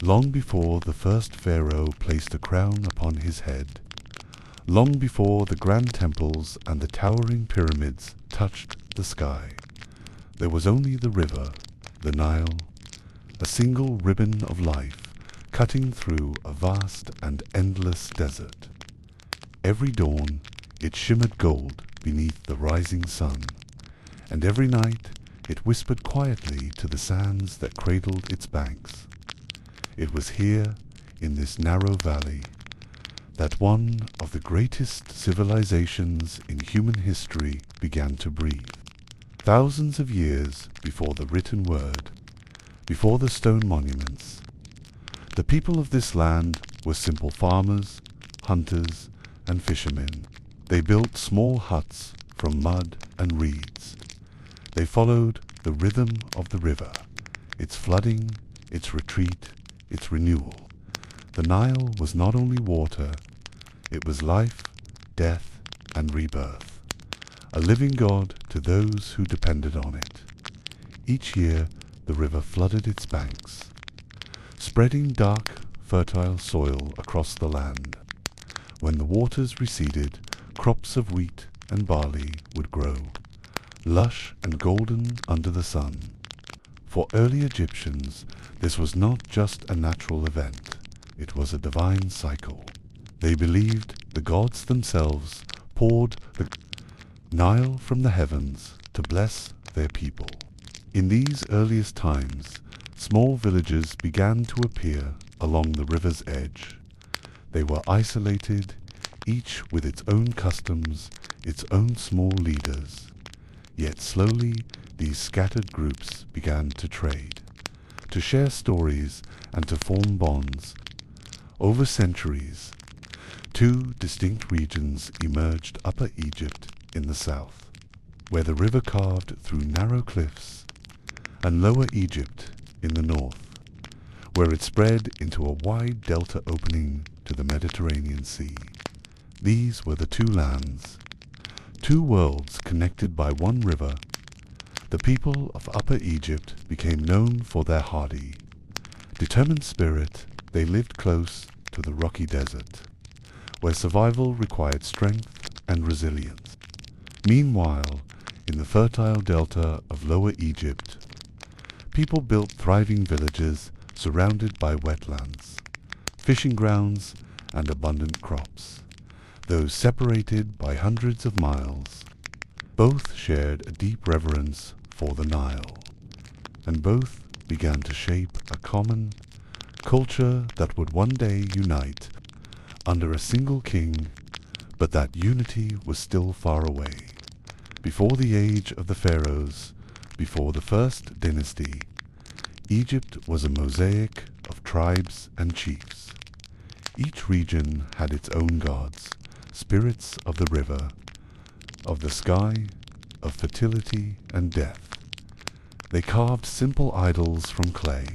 long before the first pharaoh placed a crown upon his head, long before the grand temples and the towering pyramids touched the sky, there was only the river, the Nile, a single ribbon of life cutting through a vast and endless desert. Every dawn it shimmered gold beneath the rising sun, and every night it whispered quietly to the sands that cradled its banks. It was here, in this narrow valley, that one of the greatest civilizations in human history began to breathe. Thousands of years before the written word, before the stone monuments, the people of this land were simple farmers, hunters, and fishermen. They built small huts from mud and reeds. They followed the rhythm of the river, its flooding, its retreat, its renewal. The Nile was not only water, it was life, death, and rebirth, a living God to those who depended on it. Each year the river flooded its banks, spreading dark, fertile soil across the land. When the waters receded, crops of wheat and barley would grow, lush and golden under the sun. For early Egyptians, this was not just a natural event, it was a divine cycle. They believed the gods themselves poured the Nile from the heavens to bless their people. In these earliest times, small villages began to appear along the river's edge. They were isolated, each with its own customs, its own small leaders. Yet slowly these scattered groups began to trade, to share stories and to form bonds. Over centuries, two distinct regions emerged: Upper Egypt in the south, where the river carved through narrow cliffs, and Lower Egypt in the north, where it spread into a wide delta opening to the Mediterranean Sea. These were the two lands, two worlds connected by one river. The people of Upper Egypt became known for their hardy, determined spirit. They lived close to the rocky desert, where survival required strength and resilience. Meanwhile, in the fertile delta of Lower Egypt, people built thriving villages surrounded by wetlands, fishing grounds, and abundant crops, though separated by hundreds of miles. Both shared a deep reverence for the Nile, and both began to shape a common culture that would one day unite under a single king, but that unity was still far away. Before the age of the Pharaohs, before the first dynasty, Egypt was a mosaic of tribes and chiefs. Each region had its own gods, spirits of the river, of the sky, of fertility and death. They carved simple idols from clay.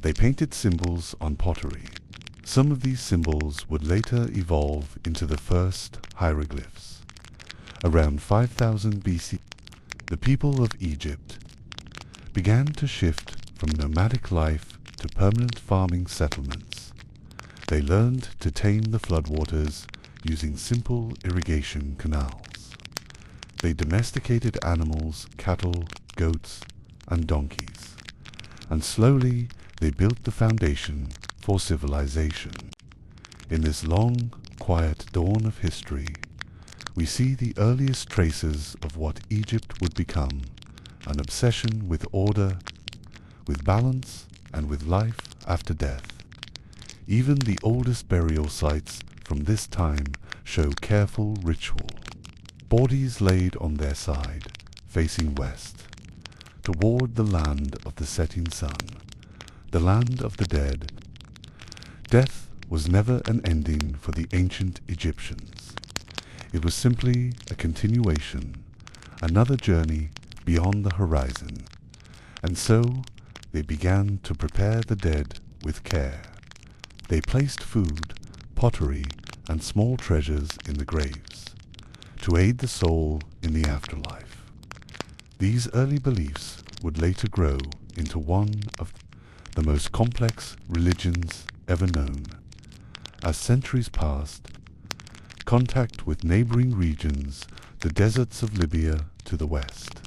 They painted symbols on pottery. Some of these symbols would later evolve into the first hieroglyphs. Around 5000 BC, the people of Egypt began to shift from nomadic life to permanent farming settlements. They learned to tame the floodwaters using simple irrigation canals. They domesticated animals, cattle, goats, and donkeys, and slowly they built the foundation for civilization. In this long, quiet dawn of history, we see the earliest traces of what Egypt would become, an obsession with order, with balance, and with life after death. Even the oldest burial sites from this time show careful ritual. Bodies laid on their side, facing west, toward the land of the setting sun, the land of the dead. Death was never an ending for the ancient Egyptians. It was simply a continuation, another journey beyond the horizon. And so they began to prepare the dead with care. They placed food, pottery, and small treasures in the graves to aid the soul in the afterlife. These early beliefs would later grow into one of the most complex religions ever known. As centuries passed, contact with neighboring regions, the deserts of Libya to the west,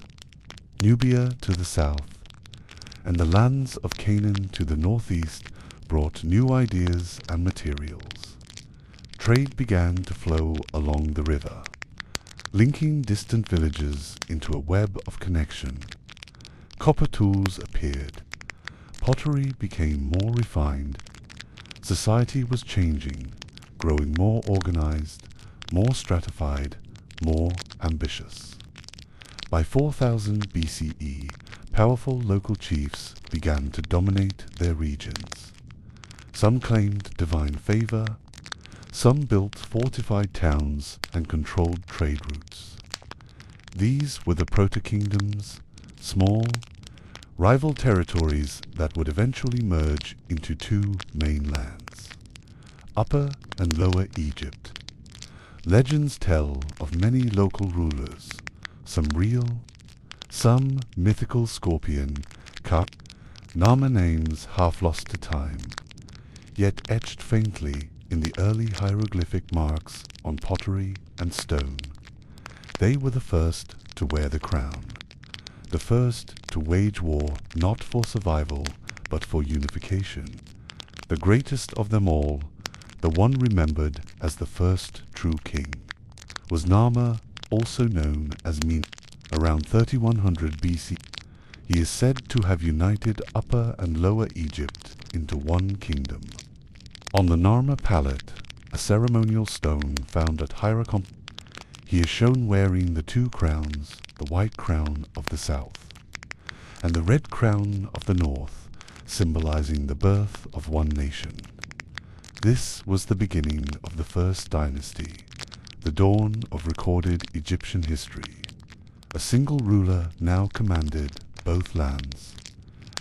Nubia to the south, and the lands of Canaan to the northeast brought new ideas and materials. Trade began to flow along the river, linking distant villages into a web of connection. Copper tools appeared. Pottery became more refined. Society was changing, growing more organized, more stratified, more ambitious. By 4000 BCE, powerful local chiefs began to dominate their regions. Some claimed divine favor, some built fortified towns and controlled trade routes. These were the proto-kingdoms, small, rival territories that would eventually merge into two main lands, Upper and Lower Egypt. Legends tell of many local rulers, some real, some mythical scorpion, Nama names half lost to time, yet etched faintly in the early hieroglyphic marks on pottery and stone. They were the first to wear the crown, the first to wage war not for survival but for unification. The greatest of them all, the one remembered as the first true king, was Nama, also known as Min. Around 3100 BC, he is said to have united Upper and Lower Egypt into one kingdom. On the Narma palette, a ceremonial stone found at Hieracomp, he is shown wearing the two crowns, the white crown of the south, and the red crown of the north, symbolizing the birth of one nation. This was the beginning of the first dynasty, the dawn of recorded Egyptian history. A single ruler now commanded both lands,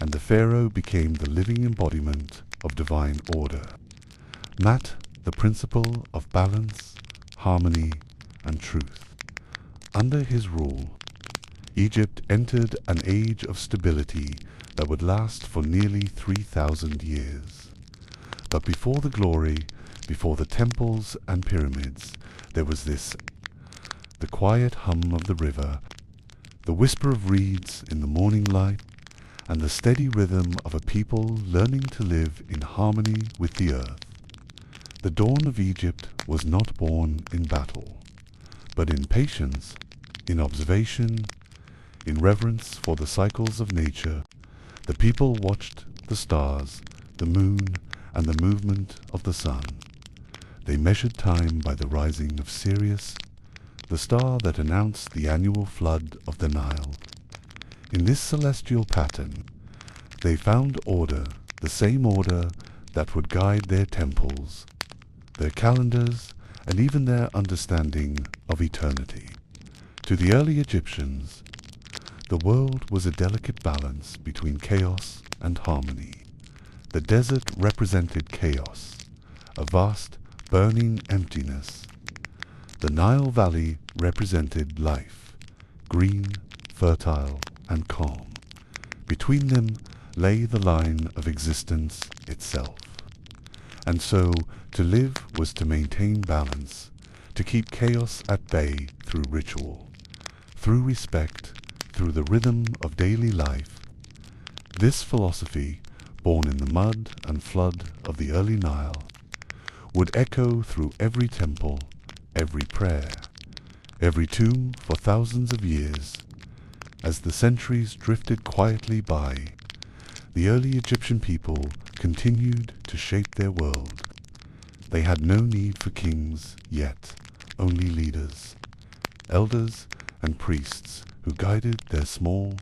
and the pharaoh became the living embodiment of divine order. Mat, the principle of balance, harmony, and truth. Under his rule, Egypt entered an age of stability that would last for nearly 3,000 years. But before the glory, before the temples and pyramids, there was this, the quiet hum of the river, the whisper of reeds in the morning light, and the steady rhythm of a people learning to live in harmony with the earth. The dawn of Egypt was not born in battle, but in patience, in observation, in reverence for the cycles of nature. The people watched the stars, the moon, and the movement of the sun. They measured time by the rising of Sirius, the star that announced the annual flood of the Nile. In this celestial pattern, they found order, the same order that would guide their temples, their calendars, and even their understanding of eternity. To the early Egyptians, the world was a delicate balance between chaos and harmony. The desert represented chaos, a vast, burning emptiness. The Nile Valley represented life, green, fertile, and calm. Between them lay the line of existence itself. And so, to live was to maintain balance, to keep chaos at bay through ritual, through respect, through the rhythm of daily life. This philosophy, born in the mud and flood of the early Nile, would echo through every temple, every prayer, every tomb for thousands of years. As the centuries drifted quietly by, the early Egyptian people continued to shape their world. They had no need for kings yet, only leaders, elders and priests who guided their small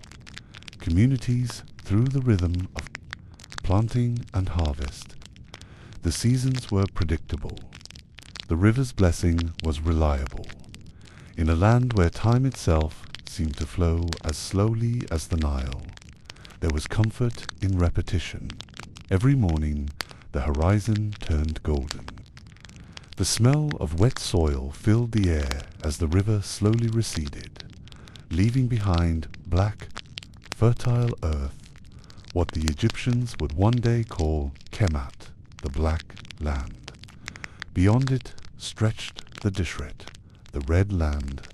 communities through the rhythm of planting and harvest. The seasons were predictable. The river's blessing was reliable. In a land where time itself seemed to flow as slowly as the Nile, there was comfort in repetition. Every morning, the horizon turned golden. The smell of wet soil filled the air as the river slowly receded, leaving behind black, fertile earth, what the Egyptians would one day call Kemat, the Black Land. Beyond it stretched the Dishret, the Red Land,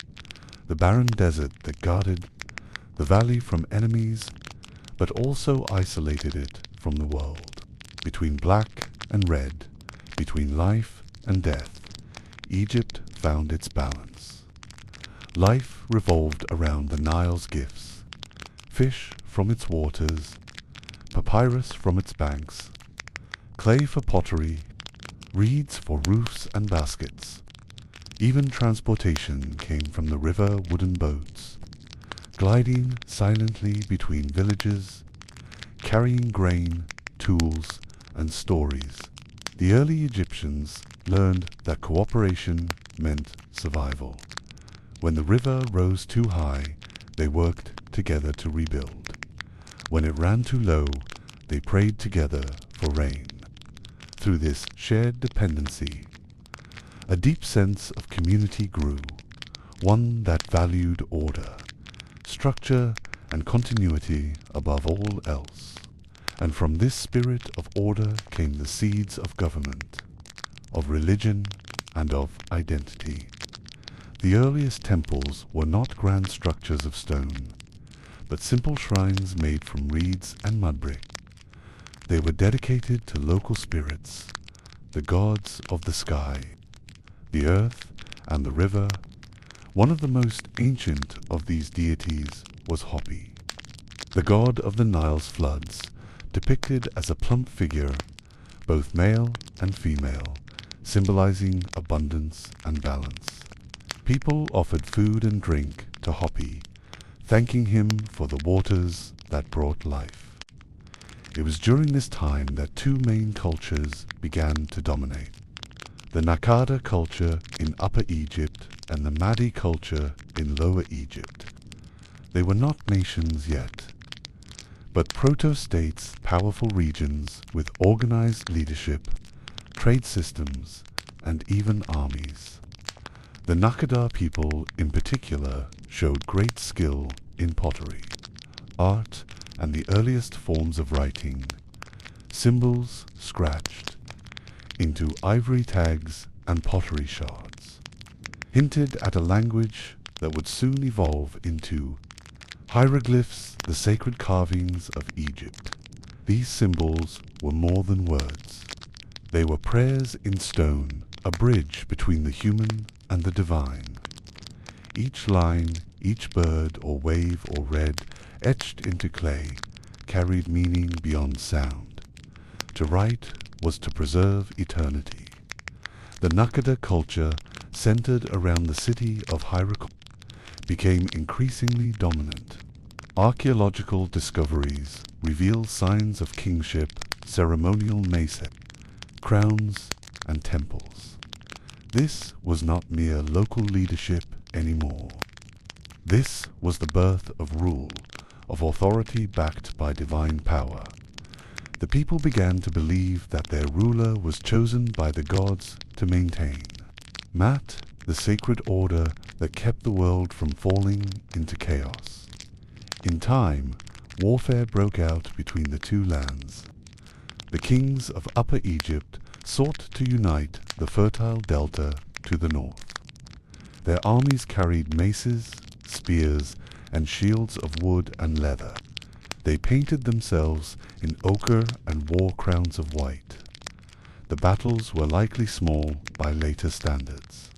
the barren desert that guarded the valley from enemies, but also isolated it from the world. Between black and red, between life and death, Egypt found its balance. Life revolved around the Nile's gifts, fish from its waters, papyrus from its banks, clay for pottery, reeds for roofs and baskets. Even transportation came from the river wooden boats, gliding silently between villages, carrying grain, tools, and stories. The early Egyptians learned that cooperation meant survival. When the river rose too high, they worked together to rebuild. When it ran too low, they prayed together for rain. Through this shared dependency, a deep sense of community grew, one that valued order, structure, and continuity above all else. And from this spirit of order came the seeds of government, of religion, and of identity. The earliest temples were not grand structures of stone, but simple shrines made from reeds and mud brick. They were dedicated to local spirits, the gods of the sky, the earth, and the river. One of the most ancient of these deities was Hopi, the god of the Nile's floods, depicted as a plump figure, both male and female, symbolizing abundance and balance. People offered food and drink to Hopi, thanking him for the waters that brought life. It was during this time that two main cultures began to dominate: the Nakada culture in Upper Egypt and the Madi culture in Lower Egypt. They were not nations yet, but proto-states, powerful regions with organized leadership, trade systems, and even armies. The Nakada people in particular showed great skill in pottery, art, and the earliest forms of writing, symbols scratched into ivory tags and pottery shards, hinted at a language that would soon evolve into hieroglyphs, the sacred carvings of Egypt. These symbols were more than words. They were prayers in stone, a bridge between the human and the divine. Each line, each bird or wave or red etched into clay carried meaning beyond sound. To write was to preserve eternity. The Nakada culture, centered around the city of Hyrule, became increasingly dominant. Archaeological discoveries reveal signs of kingship, ceremonial mesa, crowns, and temples. This was not mere local leadership anymore. This was the birth of rule, of authority backed by divine power. The people began to believe that their ruler was chosen by the gods to maintain Mat, the sacred order that kept the world from falling into chaos. In time, warfare broke out between the two lands. The kings of Upper Egypt sought to unite the fertile delta to the north. Their armies carried maces, spears, and shields of wood and leather. They painted themselves in ochre and wore crowns of white. The battles were likely small by later standards,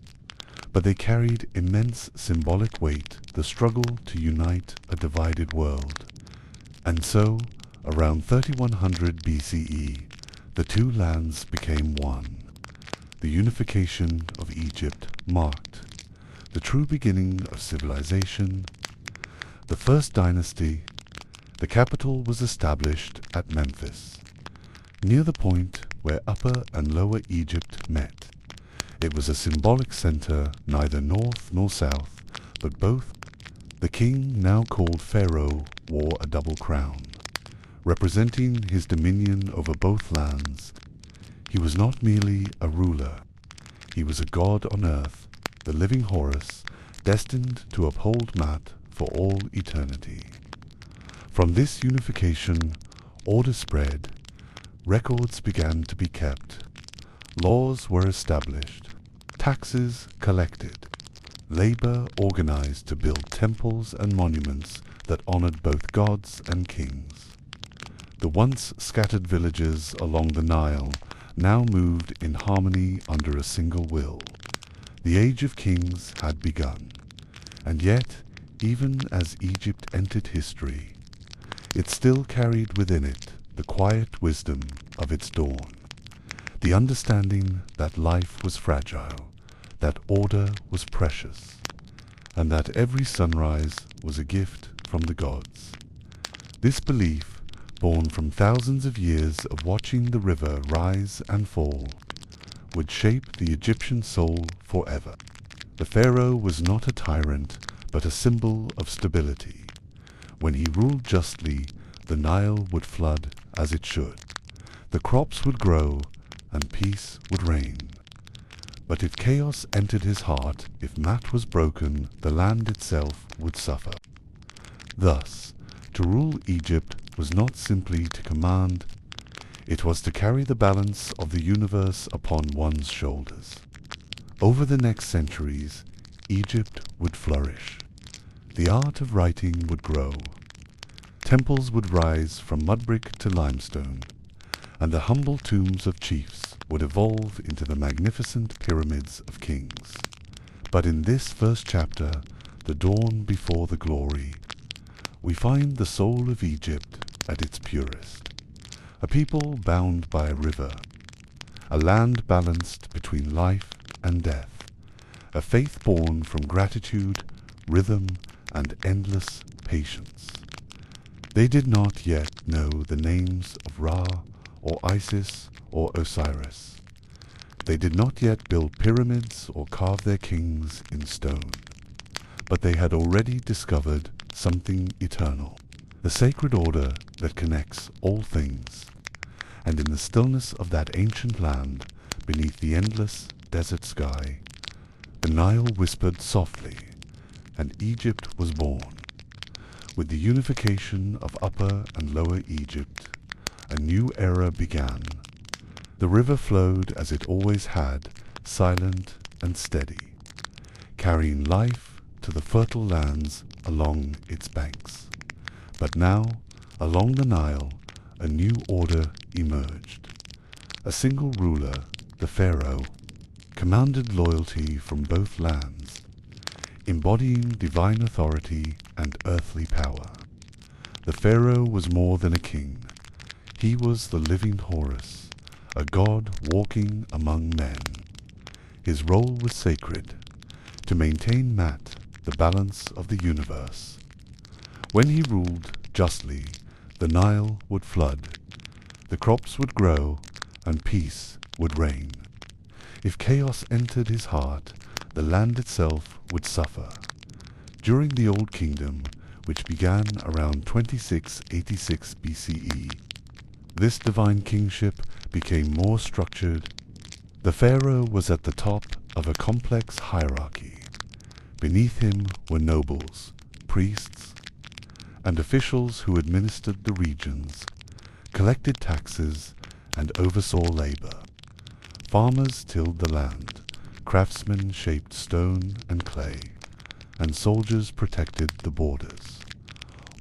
but they carried immense symbolic weight, the struggle to unite a divided world. And so, around 3100 BCE, the two lands became one. The unification of Egypt marked the true beginning of civilization. The first dynasty, the capital was established at Memphis, near the point where Upper and Lower Egypt met. It was a symbolic center, neither north nor south, but both. The king, now called Pharaoh, wore a double crown, representing his dominion over both lands. He was not merely a ruler. He was a god on earth, the living Horus, destined to uphold Mat for all eternity. From this unification, order spread, records began to be kept, laws were established, taxes collected, labor organized to build temples and monuments that honored both gods and kings. The once scattered villages along the Nile now moved in harmony under a single will. The Age of Kings had begun, and yet, even as Egypt entered history, it still carried within it the quiet wisdom of its dawn, the understanding that life was fragile, that order was precious, and that every sunrise was a gift from the gods. This belief, born from thousands of years of watching the river rise and fall, would shape the Egyptian soul forever. The pharaoh was not a tyrant, but a symbol of stability. When he ruled justly, the Nile would flood as it should. The crops would grow, and peace would reign. But if chaos entered his heart, if mat was broken, the land itself would suffer. Thus, to rule Egypt was not simply to command, it was to carry the balance of the universe upon one's shoulders. Over the next centuries, Egypt would flourish. The art of writing would grow. Temples would rise from mud brick to limestone, and the humble tombs of chiefs would evolve into the magnificent pyramids of kings. But in this first chapter, the dawn before the glory, we find the soul of Egypt at its purest. A people bound by a river, a land balanced between life and death, a faith born from gratitude, rhythm, and endless patience. They did not yet know the names of Ra, or Isis, or Osiris. They did not yet build pyramids or carve their kings in stone. But they had already discovered something eternal, the sacred order that connects all things. And in the stillness of that ancient land, beneath the endless desert sky, the Nile whispered softly, and Egypt was born. With the unification of Upper and Lower Egypt, a new era began. The river flowed as it always had, silent and steady, carrying life to the fertile lands along its banks. But now, along the Nile, a new order emerged. A single ruler, the pharaoh, commanded loyalty from both lands, embodying divine authority and earthly power. The pharaoh was more than a king. He was the living Horus, a god walking among men. His role was sacred, to maintain Mat, the balance of the universe. When he ruled justly, the Nile would flood, the crops would grow, and peace would reign. If chaos entered his heart, the land itself would suffer. During the Old Kingdom, which began around 2686 BCE, this divine kingship became more structured. The pharaoh was at the top of a complex hierarchy. Beneath him were nobles, priests, and officials who administered the regions, collected taxes, and oversaw labor. Farmers tilled the land, craftsmen shaped stone and clay, and soldiers protected the borders.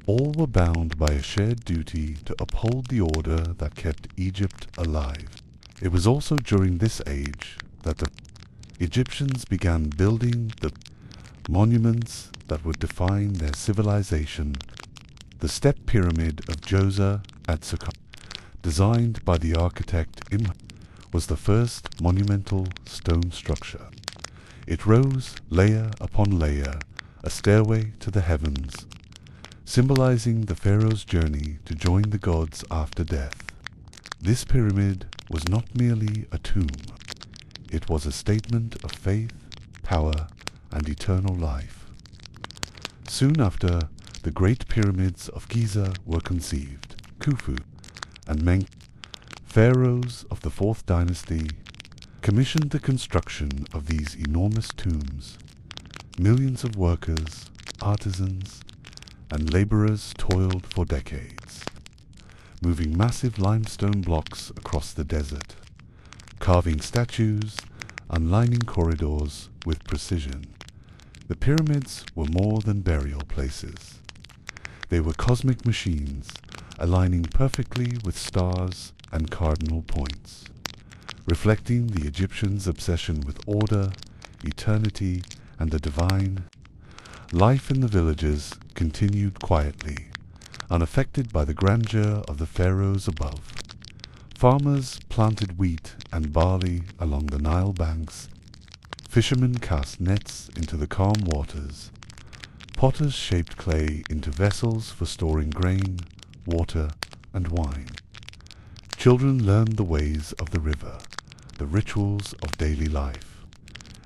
All were bound by a shared duty to uphold the order that kept Egypt alive. It was also during this age that the Egyptians began building the monuments that would define their civilization. The step pyramid of Djoser at Saqqara, designed by the architect Imhotep, was the first monumental stone structure. It rose layer upon layer, a stairway to the heavens, symbolizing the pharaoh's journey to join the gods after death. This pyramid was not merely a tomb. It was a statement of faith, power, and eternal life. Soon after, the great pyramids of Giza were conceived. Khufu and Menkaure, pharaohs of the 4th dynasty, commissioned the construction of these enormous tombs. Millions of workers, artisans, and laborers toiled for decades. moving massive limestone blocks across the desert, carving statues, and lining corridors with precision. The pyramids were more than burial places. They were cosmic machines, aligning perfectly with stars and cardinal points, reflecting the Egyptians' obsession with order, eternity, and the divine. Life in the villages continued quietly, unaffected by the grandeur of the pharaohs above. Farmers planted wheat and barley along the Nile banks. Fishermen cast nets into the calm waters. Potters shaped clay into vessels for storing grain, water, and wine. Children learned the ways of the river, the rituals of daily life,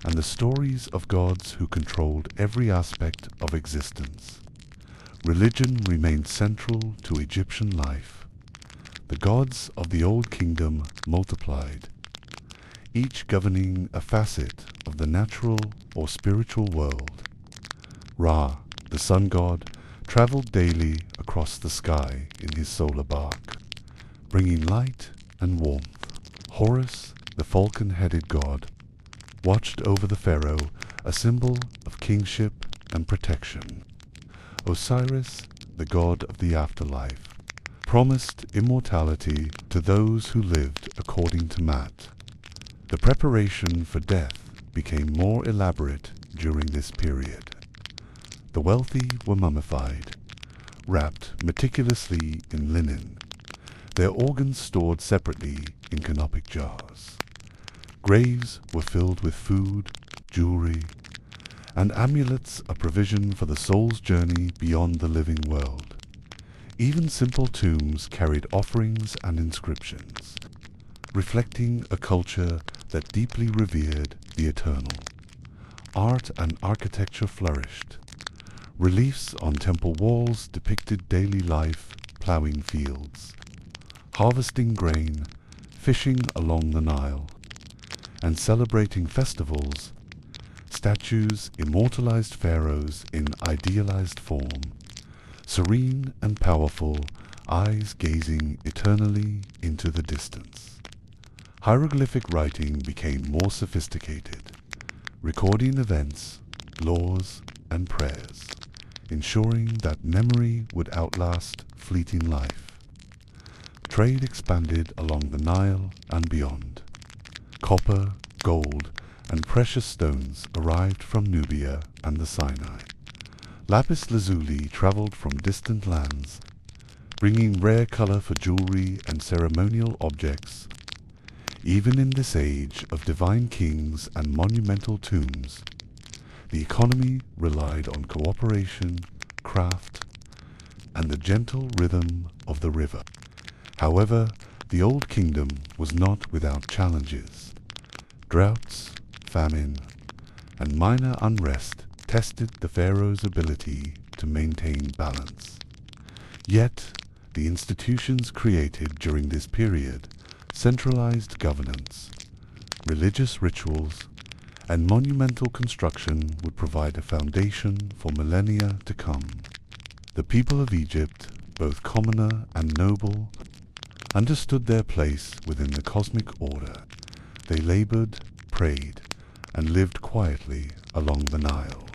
and the stories of gods who controlled every aspect of existence. Religion remained central to Egyptian life. The gods of the Old Kingdom multiplied, each governing a facet of the natural or spiritual world. Ra, the sun god, traveled daily across the sky in his solar bark, bringing light and warmth. Horus, the falcon-headed god, watched over the pharaoh, a symbol of kingship and protection. Osiris, the god of the afterlife, promised immortality to those who lived according to Mat. The preparation for death became more elaborate during this period. The wealthy were mummified, wrapped meticulously in linen, their organs stored separately in canopic jars. Graves were filled with food, jewelry, and amulets, a provision for the soul's journey beyond the living world. Even simple tombs carried offerings and inscriptions, reflecting a culture that deeply revered the eternal. Art and architecture flourished. Reliefs on temple walls depicted daily life, plowing fields, harvesting grain, fishing along the Nile, and celebrating festivals. Statues immortalized pharaohs in idealized form, serene and powerful, eyes gazing eternally into the distance. Hieroglyphic writing became more sophisticated, recording events, laws, and prayers, ensuring that memory would outlast fleeting life. Trade expanded along the Nile and beyond. Copper, gold, and precious stones arrived from Nubia and the Sinai. Lapis lazuli traveled from distant lands, bringing rare color for jewelry and ceremonial objects. Even in this age of divine kings and monumental tombs, the economy relied on cooperation, craft, and the gentle rhythm of the river. However, the Old Kingdom was not without challenges. Droughts, famine, and minor unrest tested the pharaoh's ability to maintain balance. Yet, the institutions created during this period, centralized governance, religious rituals, and monumental construction would provide a foundation for millennia to come. The people of Egypt, both commoner and noble, understood their place within the cosmic order. They labored, prayed, and lived quietly along the Nile,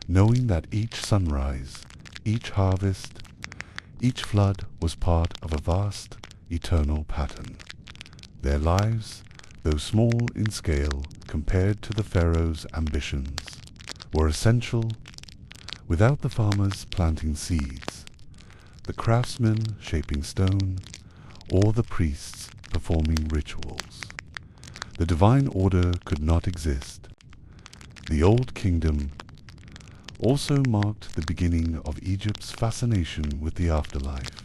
knowing that each sunrise, each harvest, each flood was part of a vast, eternal pattern. Their lives, though small in scale compared to the pharaoh's ambitions, were essential. Without the farmers planting seeds, the craftsmen shaping stone, or the priests performing rituals, the divine order could not exist. The Old Kingdom also marked the beginning of Egypt's fascination with the afterlife.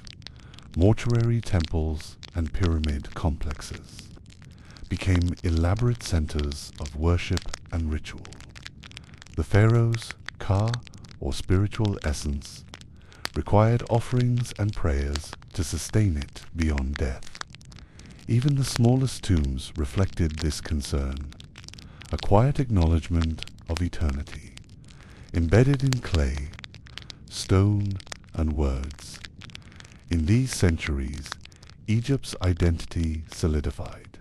Mortuary temples and pyramid complexes became elaborate centers of worship and ritual. The pharaoh's ka, or spiritual essence, required offerings and prayers to sustain it beyond death. Even the smallest tombs reflected this concern, a quiet acknowledgement of eternity, embedded in clay, stone, and words. In these centuries, Egypt's identity solidified.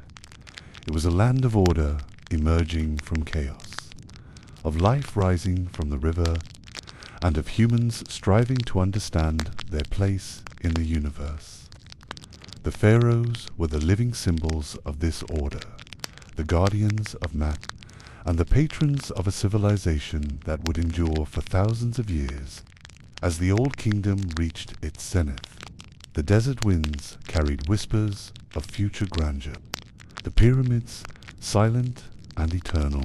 It was a land of order emerging from chaos, of life rising from the river, and of humans striving to understand their place in the universe. The pharaohs were the living symbols of this order, the guardians of math, and the patrons of a civilization that would endure for thousands of years. As the Old Kingdom reached its zenith, the desert winds carried whispers of future grandeur. The pyramids, silent and eternal,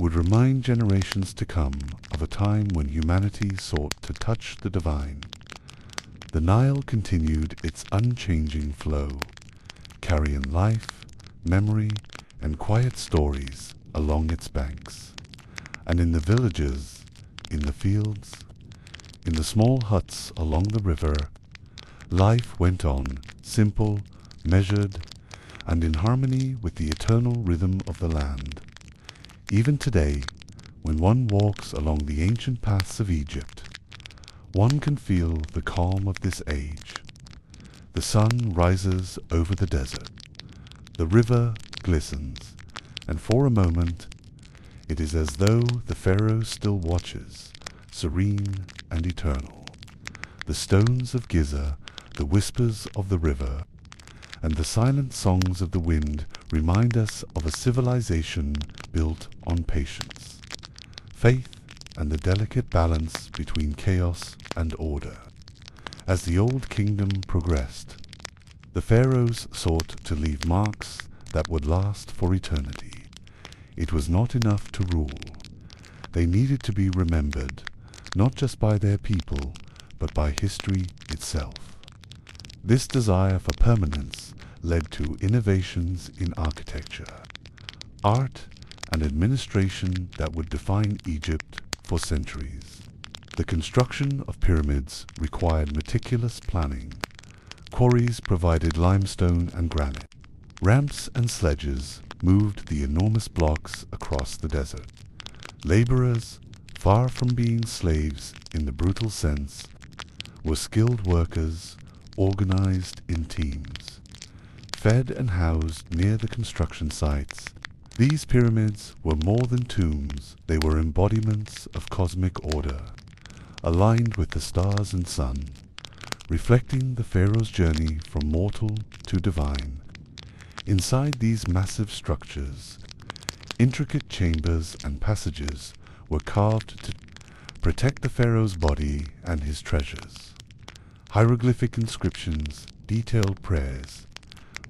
would remind generations to come of a time when humanity sought to touch the divine. The Nile continued its unchanging flow, carrying life, memory, and quiet stories along its banks. And in the villages, in the fields, in the small huts along the river, life went on, simple, measured, and in harmony with the eternal rhythm of the land. Even today, when one walks along the ancient paths of Egypt, one can feel the calm of this age. The sun rises over the desert, the river glistens, and for a moment it is as though the Pharaoh still watches, serene and eternal. The stones of Giza, the whispers of the river, and the silent songs of the wind remind us of a civilization built on patience, faith, and the delicate balance between chaos and order. As the Old Kingdom progressed, the pharaohs sought to leave marks that would last for eternity. It was not enough to rule. They needed to be remembered, not just by their people, but by history itself. This desire for permanence led to innovations in architecture, art, and administration that would define Egypt for centuries. The construction of pyramids required meticulous planning. Quarries provided limestone and granite. Ramps and sledges moved the enormous blocks across the desert. Laborers, far from being slaves in the brutal sense, were skilled workers organized in teams, fed and housed near the construction sites. These pyramids were more than tombs, they were embodiments of cosmic order, aligned with the stars and sun, reflecting the pharaoh's journey from mortal to divine. Inside these massive structures, intricate chambers and passages were carved to protect the pharaoh's body and his treasures. Hieroglyphic inscriptions, detailed prayers,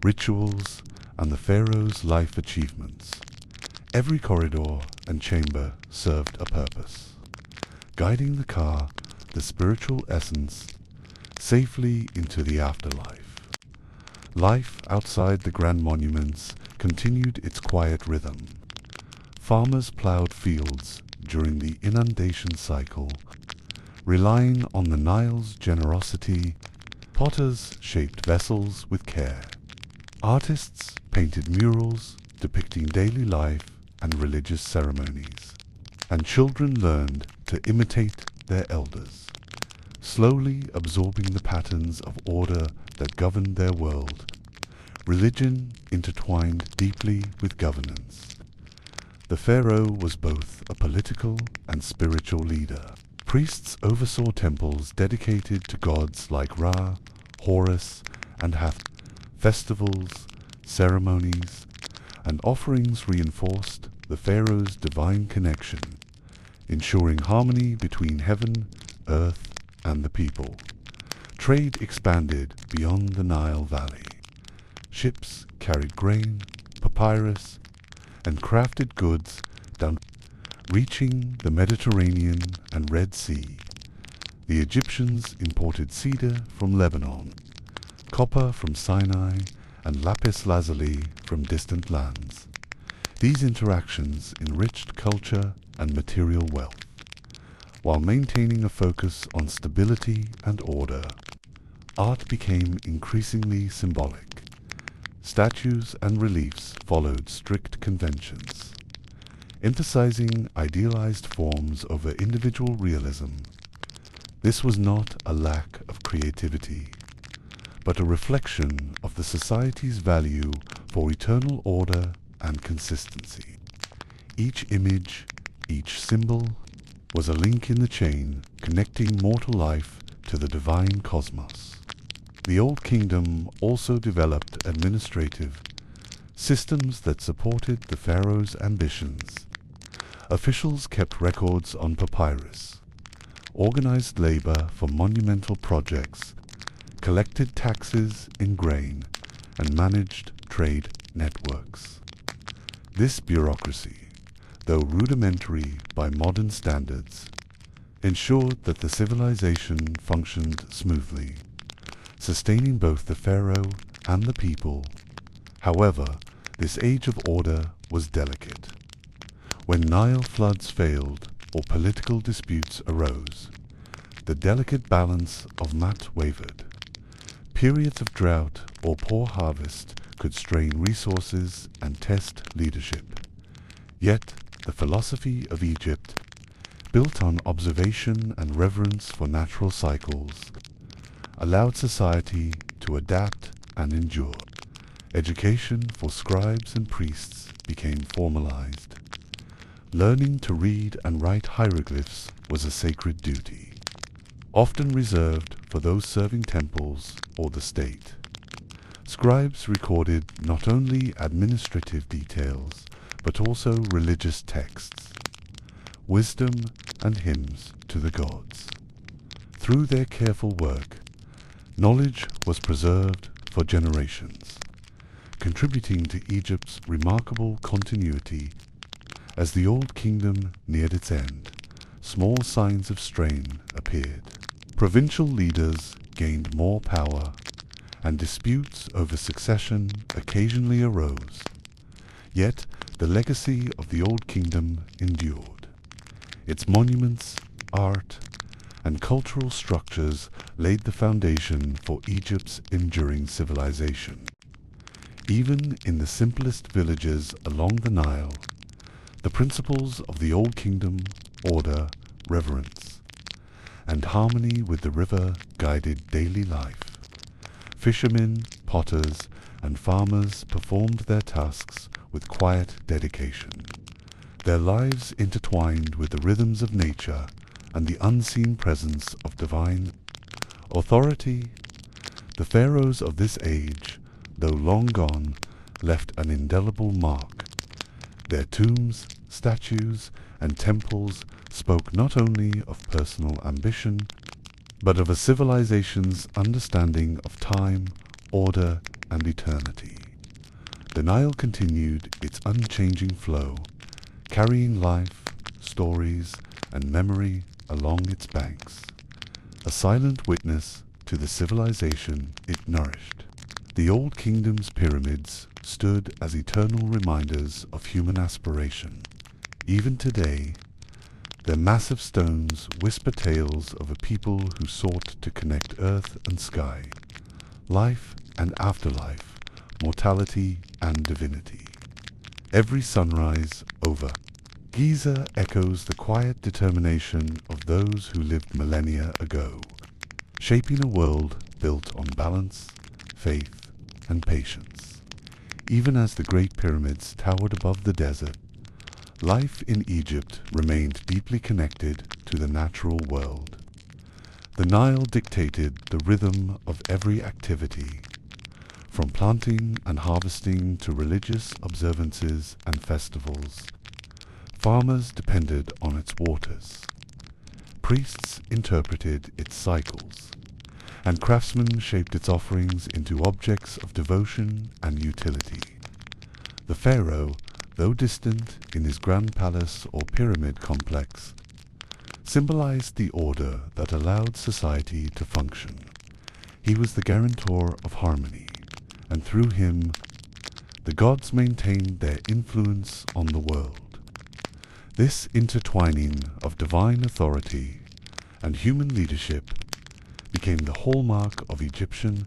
rituals, and the pharaoh's life achievements. Every corridor and chamber served a purpose, guiding the spiritual essence, safely into the afterlife. Life outside the grand monuments continued its quiet rhythm. Farmers plowed fields during the inundation cycle, relying on the Nile's generosity. Potters shaped vessels with care. Artists painted murals depicting daily life and religious ceremonies. And children learned to imitate their elders, slowly absorbing the patterns of order that governed their world. Religion intertwined deeply with governance. The pharaoh was both a political and spiritual leader. Priests oversaw temples dedicated to gods like Ra, Horus, and Hathor. Festivals, ceremonies, and offerings reinforced the pharaoh's divine connection, ensuring harmony between heaven, earth, and the people. Trade expanded beyond the Nile Valley. Ships carried grain, papyrus, and crafted goods down, reaching the Mediterranean and Red Sea. The Egyptians imported cedar from Lebanon, copper from Sinai, and lapis lazuli from distant lands. These interactions enriched culture and material wealth, while maintaining a focus on stability and order. Art became increasingly symbolic. Statues and reliefs followed strict conventions, emphasizing idealized forms over individual realism. This was not a lack of creativity, but a reflection of the society's value for eternal order and consistency. Each image, each symbol, was a link in the chain connecting mortal life to the divine cosmos. The Old Kingdom also developed administrative systems that supported the pharaoh's ambitions. Officials kept records on papyrus, organized labor for monumental projects, collected taxes in grain, and managed trade networks. This bureaucracy, though rudimentary by modern standards, ensured that the civilization functioned smoothly, sustaining both the pharaoh and the people. However, this age of order was delicate. When Nile floods failed or political disputes arose, the delicate balance of mat wavered. Periods of drought or poor harvest could strain resources and test leadership. Yet, the philosophy of Egypt, built on observation and reverence for natural cycles, allowed society to adapt and endure. Education for scribes and priests became formalized. Learning to read and write hieroglyphs was a sacred duty, often reserved for those serving temples or the state. Scribes recorded not only administrative details, but also religious texts, wisdom and hymns to the gods. Through their careful work, knowledge was preserved for generations, contributing to Egypt's remarkable continuity. As the Old Kingdom neared its end, small signs of strain appeared. Provincial leaders gained more power, and disputes over succession occasionally arose. Yet the legacy of the Old Kingdom endured. Its monuments, art, and cultural structures laid the foundation for Egypt's enduring civilization. Even in the simplest villages along the Nile, the principles of the Old Kingdom, order, reverence, and harmony with the river guided daily life. Fishermen, potters, and farmers performed their tasks with quiet dedication, their lives intertwined with the rhythms of nature and the unseen presence of divine authority. The pharaohs of this age, though long gone, left an indelible mark. Their tombs, statues, and temples spoke not only of personal ambition, but of a civilization's understanding of time, order, and eternity. The Nile continued its unchanging flow, carrying life, stories, and memory along its banks, a silent witness to the civilization it nourished. The Old Kingdom's pyramids stood as eternal reminders of human aspiration. Even today, their massive stones whisper tales of a people who sought to connect earth and sky, life and afterlife, mortality and divinity. Every sunrise over Giza echoes the quiet determination of those who lived millennia ago, shaping a world built on balance, faith, and patience. Even as the Great Pyramids towered above the desert, life in Egypt remained deeply connected to the natural world. The Nile dictated the rhythm of every activity, from planting and harvesting to religious observances and festivals. Farmers depended on its waters. Priests interpreted its cycles, and craftsmen shaped its offerings into objects of devotion and utility. The pharaoh, though distant in his grand palace or pyramid complex, symbolized the order that allowed society to function. He was the guarantor of harmony, and through him, the gods maintained their influence on the world. This intertwining of divine authority and human leadership became the hallmark of Egyptian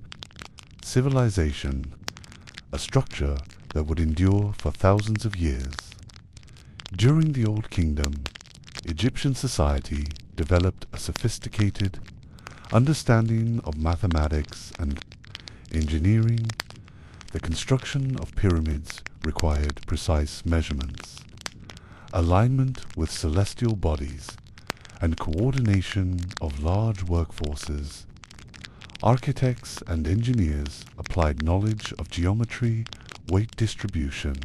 civilization, a structure that would endure for thousands of years. During the Old Kingdom, Egyptian society developed a sophisticated understanding of mathematics and engineering. The construction of pyramids required precise measurements, alignment with celestial bodies, and coordination of large workforces. Architects and engineers applied knowledge of geometry, weight distribution,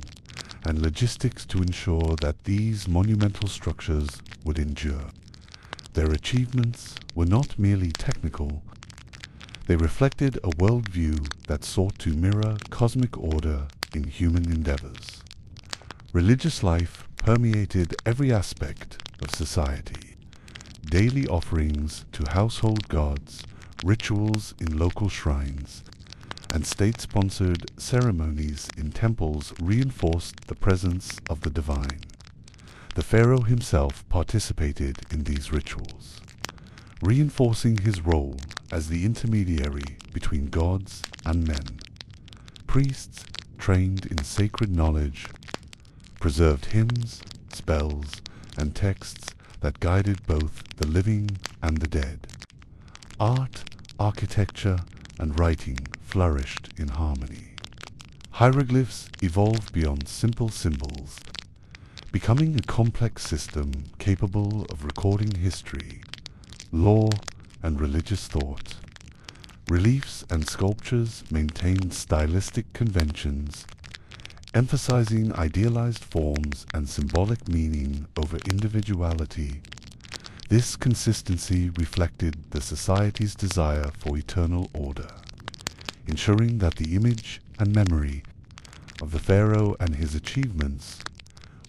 and logistics to ensure that these monumental structures would endure. Their achievements were not merely technical, they reflected a worldview that sought to mirror cosmic order in human endeavors. Religious life permeated every aspect of society. Daily offerings to household gods, rituals in local shrines, and state-sponsored ceremonies in temples reinforced the presence of the divine. The pharaoh himself participated in these rituals, reinforcing his role as the intermediary between gods and men. Priests, trained in sacred knowledge, preserved hymns, spells, and texts that guided both the living and the dead. Art, architecture, and writing flourished in harmony. Hieroglyphs evolved beyond simple symbols, becoming a complex system capable of recording history, law, and religious thought. Reliefs and sculptures maintained stylistic conventions, emphasizing idealized forms and symbolic meaning over individuality. This consistency reflected the society's desire for eternal order, ensuring that the image and memory of the pharaoh and his achievements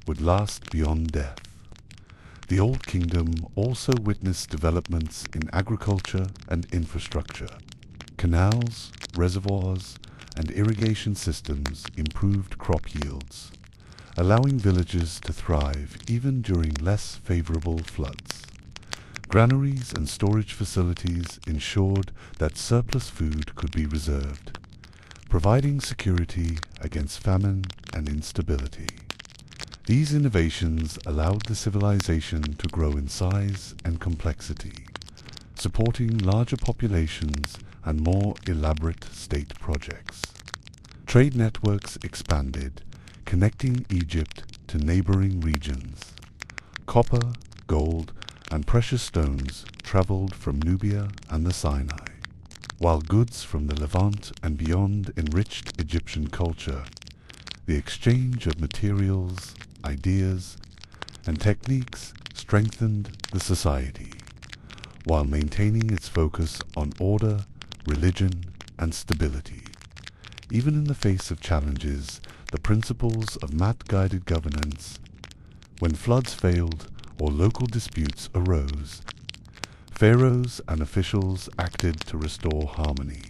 would last beyond death. The Old Kingdom also witnessed developments in agriculture and infrastructure. Canals, reservoirs, and irrigation systems improved crop yields, allowing villages to thrive even during less favorable floods. Granaries and storage facilities ensured that surplus food could be reserved, providing security against famine and instability. These innovations allowed the civilization to grow in size and complexity, supporting larger populations and more elaborate state projects. Trade networks expanded, connecting Egypt to neighboring regions. Copper, gold, and precious stones traveled from Nubia and the Sinai, while goods from the Levant and beyond enriched Egyptian culture. The exchange of materials, ideas, and techniques strengthened the society, while maintaining its focus on order, religion, and stability. Even in the face of challenges, the principles of mat-guided governance, when floods failed or local disputes arose, pharaohs and officials acted to restore harmony,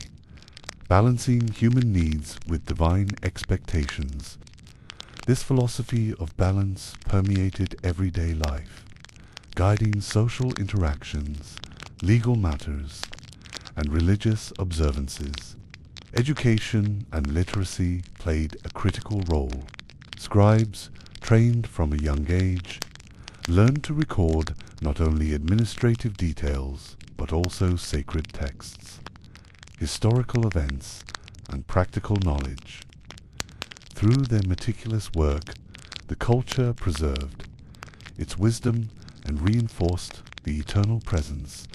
balancing human needs with divine expectations. This philosophy of balance permeated everyday life, guiding social interactions, legal matters, and religious observances. Education and literacy played a critical role. Scribes, trained from a young age, learned to record not only administrative details but also sacred texts, historical events, and practical knowledge. Through their meticulous work, the culture preserved its wisdom and reinforced the eternal presence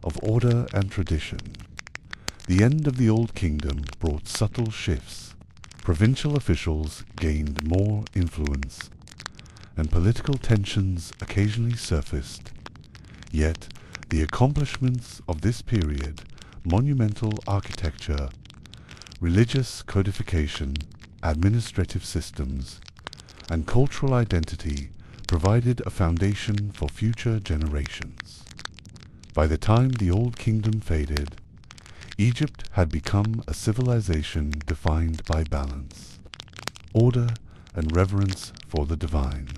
of order and tradition. The end of the Old Kingdom brought subtle shifts. Provincial officials gained more influence, and political tensions occasionally surfaced. Yet, the accomplishments of this period, monumental architecture, religious codification, administrative systems, and cultural identity provided a foundation for future generations. By the time the Old Kingdom faded, Egypt had become a civilization defined by balance, order, and reverence for the divine.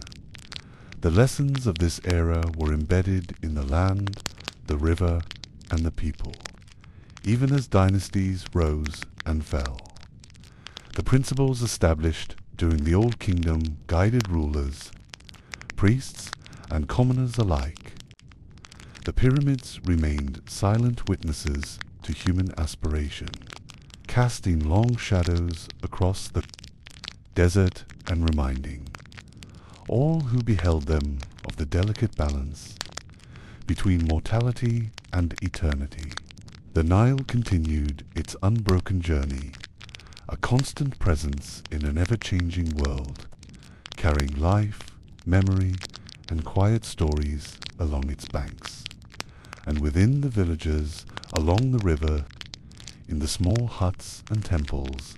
The lessons of this era were embedded in the land, the river, and the people, even as dynasties rose and fell. The principles established during the Old Kingdom guided rulers, priests, and commoners alike. The pyramids remained silent witnesses to human aspiration, casting long shadows across the desert and reminding all who beheld them of the delicate balance between mortality and eternity. The Nile continued its unbroken journey, a constant presence in an ever-changing world, carrying life, memory, and quiet stories along its banks. And within the villages, along the river, in the small huts and temples,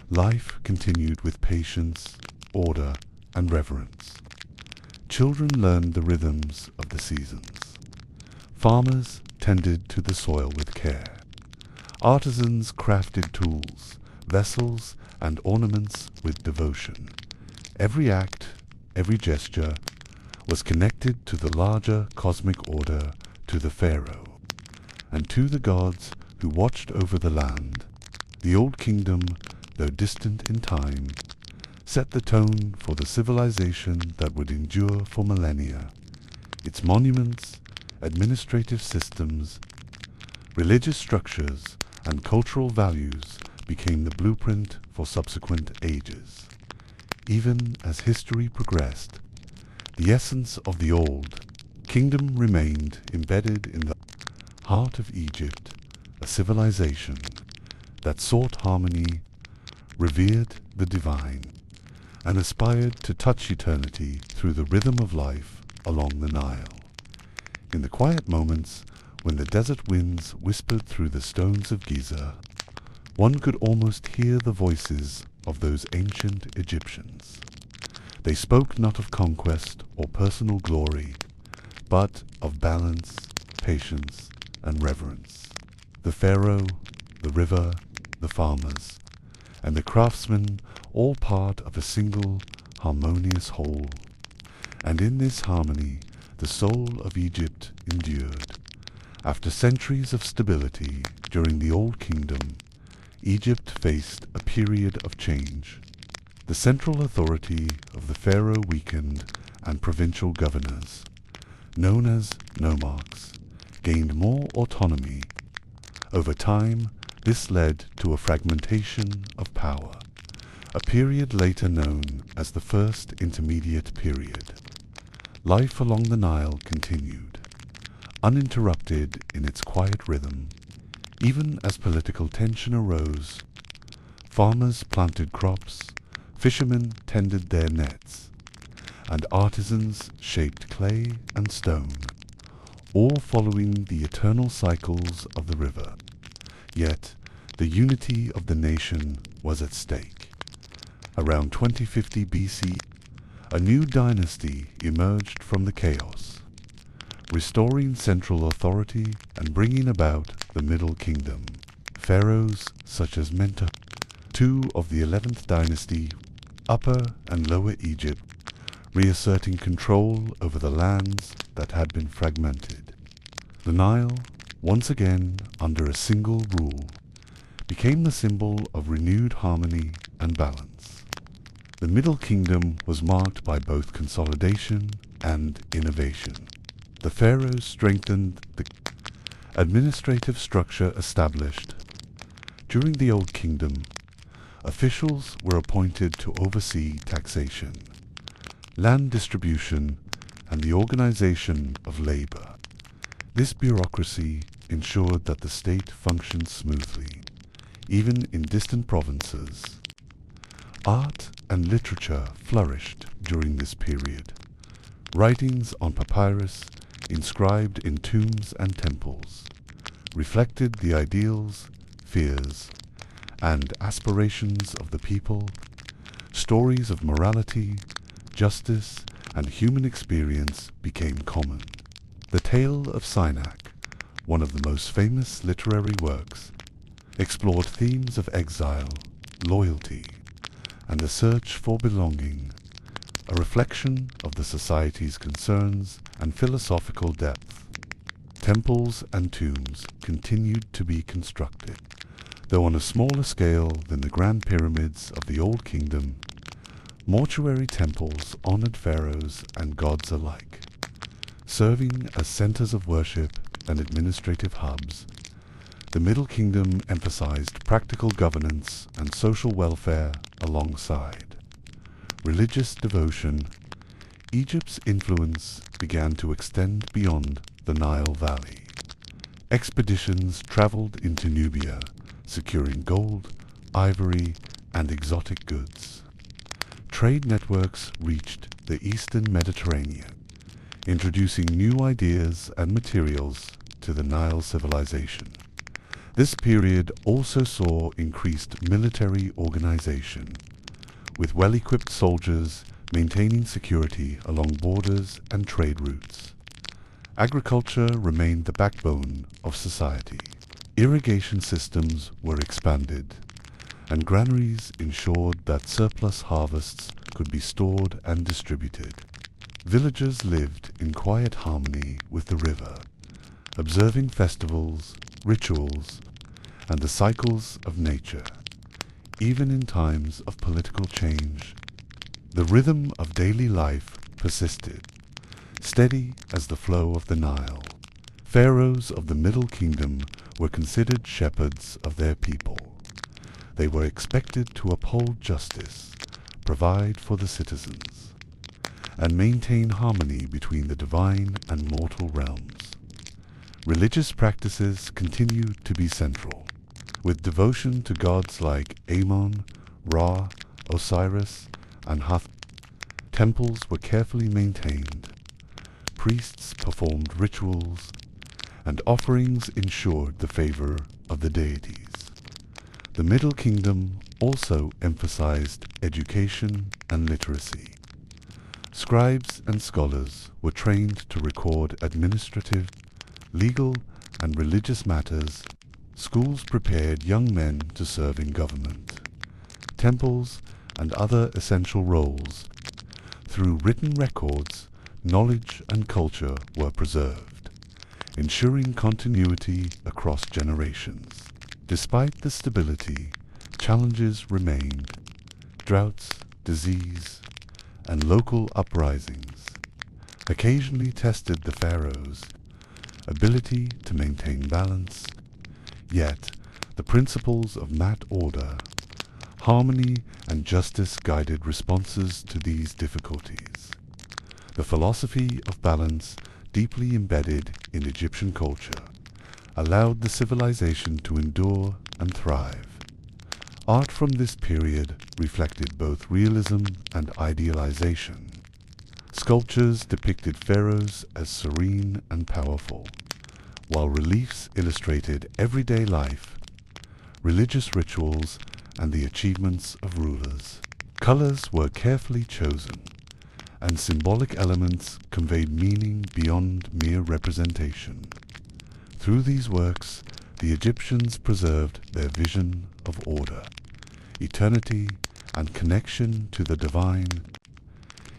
life continued with patience, order, and reverence. Children learned the rhythms of the seasons. Farmers tended to the soil with care. Artisans crafted tools, vessels, and ornaments with devotion. Every act, every gesture, was connected to the larger cosmic order, to the Pharaoh, and to the gods who watched over the land. The Old Kingdom, though distant in time, set the tone for the civilization that would endure for millennia. Its monuments, administrative systems, religious structures, and cultural values became the blueprint for subsequent ages. Even as history progressed, the essence of the Old Kingdom remained embedded in the heart of Egypt, a civilization that sought harmony, revered the divine, and aspired to touch eternity through the rhythm of life along the Nile. In the quiet moments when the desert winds whispered through the stones of Giza, one could almost hear the voices of those ancient Egyptians. They spoke not of conquest or personal glory, but of balance, patience, and reverence. The Pharaoh, the river, the farmers, and the craftsmen, all part of a single, harmonious whole. And in this harmony, the soul of Egypt endured. After centuries of stability during the Old Kingdom, Egypt faced a period of change. The central authority of the pharaoh weakened, and provincial governors, known as nomarchs, gained more autonomy. Over time, this led to a fragmentation of power, a period later known as the First Intermediate Period. Life along the Nile continued, uninterrupted in its quiet rhythm. Even as political tension arose, farmers planted crops, fishermen tended their nets, and artisans shaped clay and stone, all following the eternal cycles of the river. Yet, the unity of the nation was at stake. Around 2050 BC, a new dynasty emerged from the chaos, restoring central authority and bringing about the Middle Kingdom. Pharaohs such as Mentuhotep II of the 11th dynasty, Upper and Lower Egypt, reasserting control over the lands that had been fragmented. The Nile, once again under a single rule, became the symbol of renewed harmony and balance. The Middle Kingdom was marked by both consolidation and innovation. The pharaohs strengthened the administrative structure established. During the Old Kingdom, officials were appointed to oversee taxation, land distribution, and the organization of labor. This bureaucracy ensured that the state functioned smoothly, even in distant provinces. Art and literature flourished during this period. Writings on papyrus, inscribed in tombs and temples, reflected the ideals, fears, and aspirations of the people. Stories of morality, justice, and human experience became common. The Tale of Sinach, one of the most famous literary works, explored themes of exile, loyalty, and the search for belonging, a reflection of the society's concerns and philosophical depth. Temples and tombs continued to be constructed, though on a smaller scale than the grand pyramids of the Old Kingdom. Mortuary temples honored pharaohs and gods alike, serving as centers of worship and administrative hubs. The Middle Kingdom emphasized practical governance and social welfare alongside religious devotion. Egypt's influence began to extend beyond the Nile Valley. Expeditions traveled into Nubia, securing gold, ivory, and exotic goods. Trade networks reached the eastern Mediterranean, introducing new ideas and materials to the Nile civilization. This period also saw increased military organization, with well-equipped soldiers maintaining security along borders and trade routes. Agriculture remained the backbone of society. Irrigation systems were expanded, and granaries ensured that surplus harvests could be stored and distributed. Villagers lived in quiet harmony with the river, observing festivals, rituals, and the cycles of nature. Even in times of political change, the rhythm of daily life persisted, steady as the flow of the Nile. Pharaohs of the Middle Kingdom were considered shepherds of their people. They were expected to uphold justice, provide for the citizens, and maintain harmony between the divine and mortal realms. Religious practices continued to be central, with devotion to gods like Amon, Ra, Osiris, and Hath. Temples were carefully maintained. Priests performed rituals, and offerings ensured the favor of the deities. The Middle Kingdom also emphasized education and literacy. Scribes and scholars were trained to record administrative, legal, and religious matters. Schools prepared young men to serve in government, temples, and other essential roles. Through written records, knowledge and culture were preserved, ensuring continuity across generations. Despite the stability, challenges remained: droughts, disease, and local uprisings occasionally tested the pharaohs' ability to maintain balance. Yet, the principles of mat order, harmony, and justice guided responses to these difficulties. The philosophy of balance, deeply embedded in Egyptian culture, allowed the civilization to endure and thrive. Art from this period reflected both realism and idealization. Sculptures depicted pharaohs as serene and powerful, while reliefs illustrated everyday life, religious rituals, and the achievements of rulers. Colors were carefully chosen, and symbolic elements conveyed meaning beyond mere representation. Through these works, the Egyptians preserved their vision of order, eternity, and connection to the divine.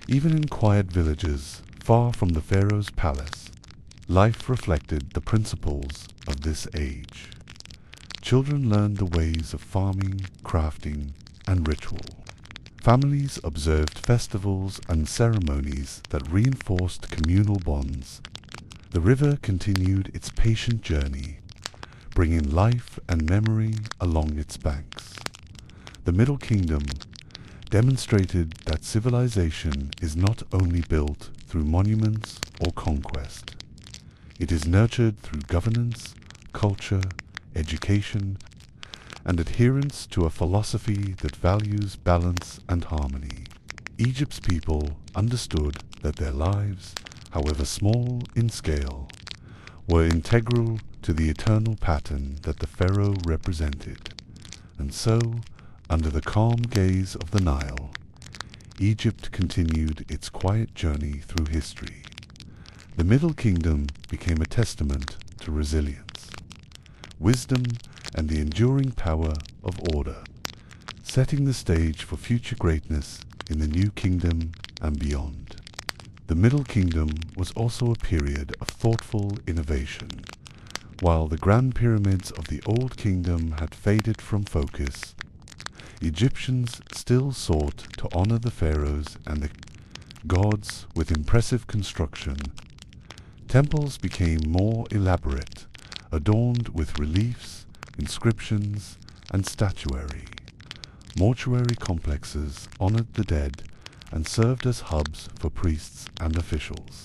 Even in quiet villages far from the pharaoh's palace, life reflected the principles of this age. Children learned the ways of farming, crafting, and ritual. Families observed festivals and ceremonies that reinforced communal bonds. The river continued its patient journey, bringing life and memory along its banks. The Middle Kingdom demonstrated that civilization is not only built through monuments or conquest. It is nurtured through governance, culture, education, and adherence to a philosophy that values balance and harmony. Egypt's people understood that their lives, however small in scale, were integral to the eternal pattern that the pharaoh represented. And so, under the calm gaze of the Nile, Egypt continued its quiet journey through history. The Middle Kingdom became a testament to resilience, wisdom, and the enduring power of order, setting the stage for future greatness in the New Kingdom and beyond. The Middle Kingdom was also a period of thoughtful innovation. While the grand pyramids of the Old Kingdom had faded from focus, Egyptians still sought to honor the pharaohs and the gods with impressive construction. Temples became more elaborate, adorned with reliefs, inscriptions, and statuary. Mortuary complexes honored the dead and served as hubs for priests and officials,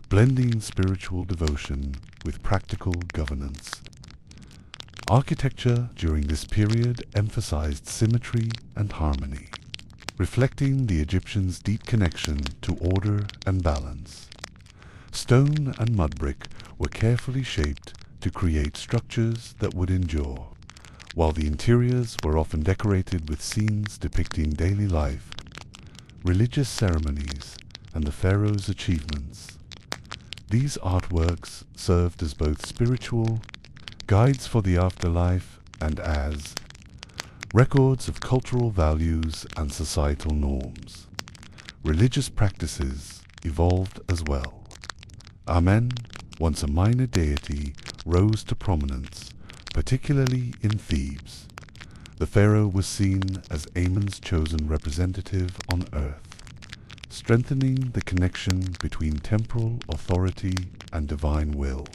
blending spiritual devotion with practical governance. Architecture during this period emphasized symmetry and harmony, reflecting the Egyptians' deep connection to order and balance. Stone and mud brick were carefully shaped to create structures that would endure, while the interiors were often decorated with scenes depicting daily life, religious ceremonies, and the pharaoh's achievements. These artworks served as both spiritual guides for the afterlife and as records of cultural values and societal norms. Religious practices evolved as well. Amen, once a minor deity, rose to prominence, particularly in Thebes. The pharaoh was seen as Amun's chosen representative on earth, strengthening the connection between temporal authority and divine will.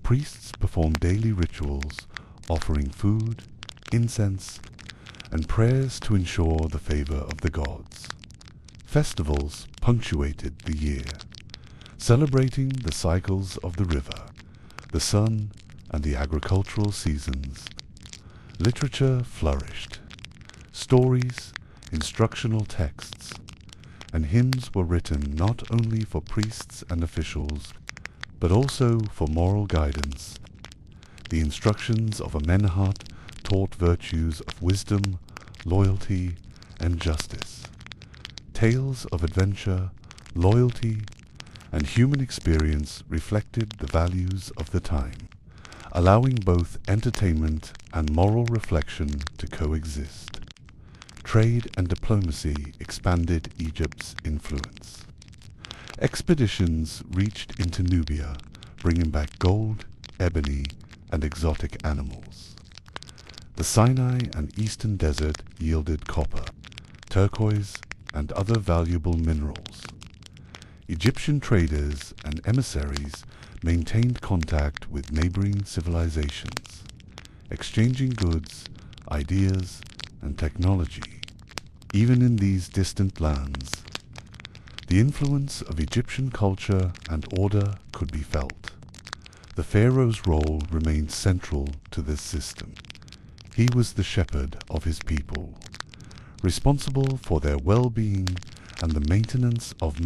Priests performed daily rituals, offering food, incense, and prayers to ensure the favor of the gods. Festivals punctuated the year, celebrating the cycles of the river, the sun, and the agricultural seasons. Literature flourished. Stories, instructional texts, and hymns were written not only for priests and officials, but also for moral guidance. The instructions of Amenemhat taught virtues of wisdom, loyalty, and justice. Tales of adventure, loyalty, and human experience reflected the values of the time, allowing both entertainment and moral reflection to coexist. Trade and diplomacy expanded Egypt's influence. Expeditions reached into Nubia, bringing back gold, ebony, and exotic animals. The Sinai and Eastern Desert yielded copper, turquoise, and other valuable minerals. Egyptian traders and emissaries maintained contact with neighboring civilizations, exchanging goods, ideas, and technology. Even in these distant lands, the influence of Egyptian culture and order could be felt. The pharaoh's role remained central to this system. He was the shepherd of his people, responsible for their well-being and the maintenance of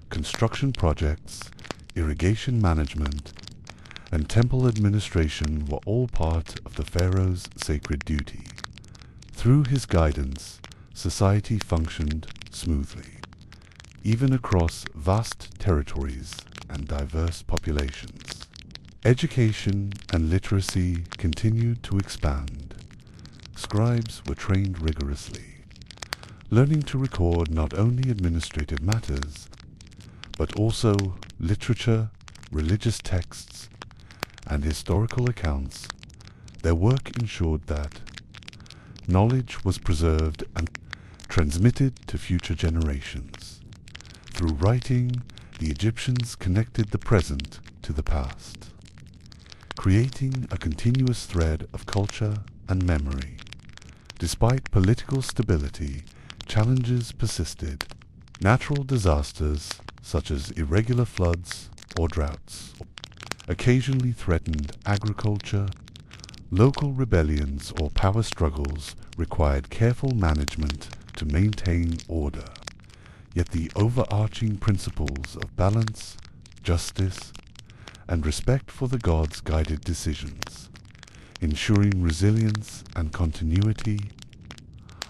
construction projects, irrigation management, and temple administration were all part of the pharaoh's sacred duty. Through his guidance, society functioned smoothly, even across vast territories and diverse populations. Education and literacy continued to expand. Scribes were trained rigorously, learning to record not only administrative matters, but also literature, religious texts, and historical accounts. Their work ensured that knowledge was preserved and transmitted to future generations. Through writing, the Egyptians connected the present to the past, creating a continuous thread of culture and memory. Despite political stability, challenges persisted. Natural disasters, such as irregular floods or droughts, occasionally threatened agriculture. Local rebellions or power struggles required careful management to maintain order. Yet the overarching principles of balance, justice, and respect for the gods guided decisions, ensuring resilience and continuity.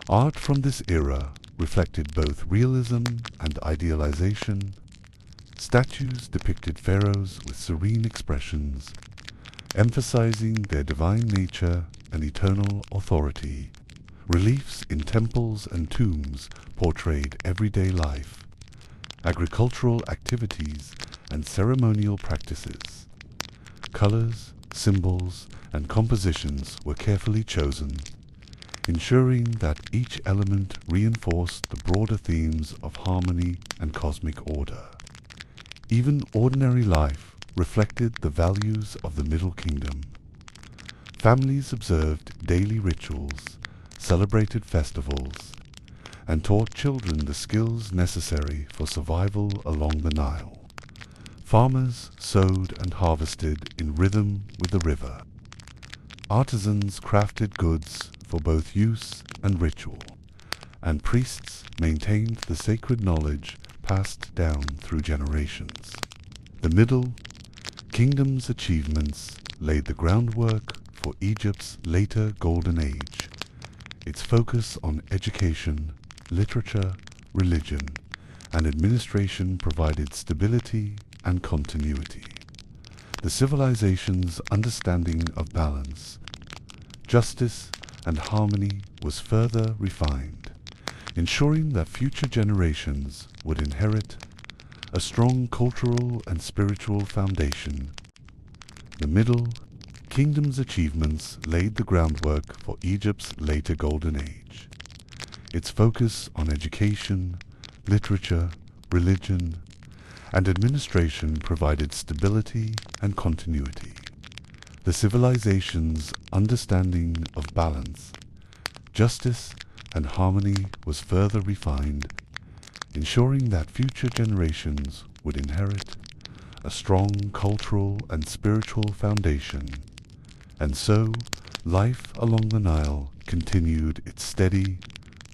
Art from this era reflected both realism and idealization. Statues depicted pharaohs with serene expressions, emphasizing their divine nature and eternal authority. Reliefs in temples and tombs portrayed everyday life, agricultural activities, and ceremonial practices. Colors, symbols, and compositions were carefully chosen, ensuring that each element reinforced the broader themes of harmony and cosmic order. Even ordinary life reflected the values of the Middle Kingdom. Families observed daily rituals, celebrated festivals, and taught children the skills necessary for survival along the Nile. Farmers sowed and harvested in rhythm with the river. Artisans crafted goods for both use and ritual, and priests maintained the sacred knowledge passed down through generations. The Middle Kingdom's achievements laid the groundwork for Egypt's later Golden Age. Its focus on education, literature, religion, and administration provided stability and continuity. The civilization's understanding of balance, justice, and harmony was further refined, ensuring that future generations would inherit a strong cultural and spiritual foundation. The Middle Kingdom's achievements laid the groundwork for Egypt's later Golden Age. Its focus on education, literature, religion, and administration provided stability and continuity. The civilization's understanding of balance, justice, and harmony was further refined, ensuring that future generations would inherit a strong cultural and spiritual foundation. And so, life along the Nile continued its steady,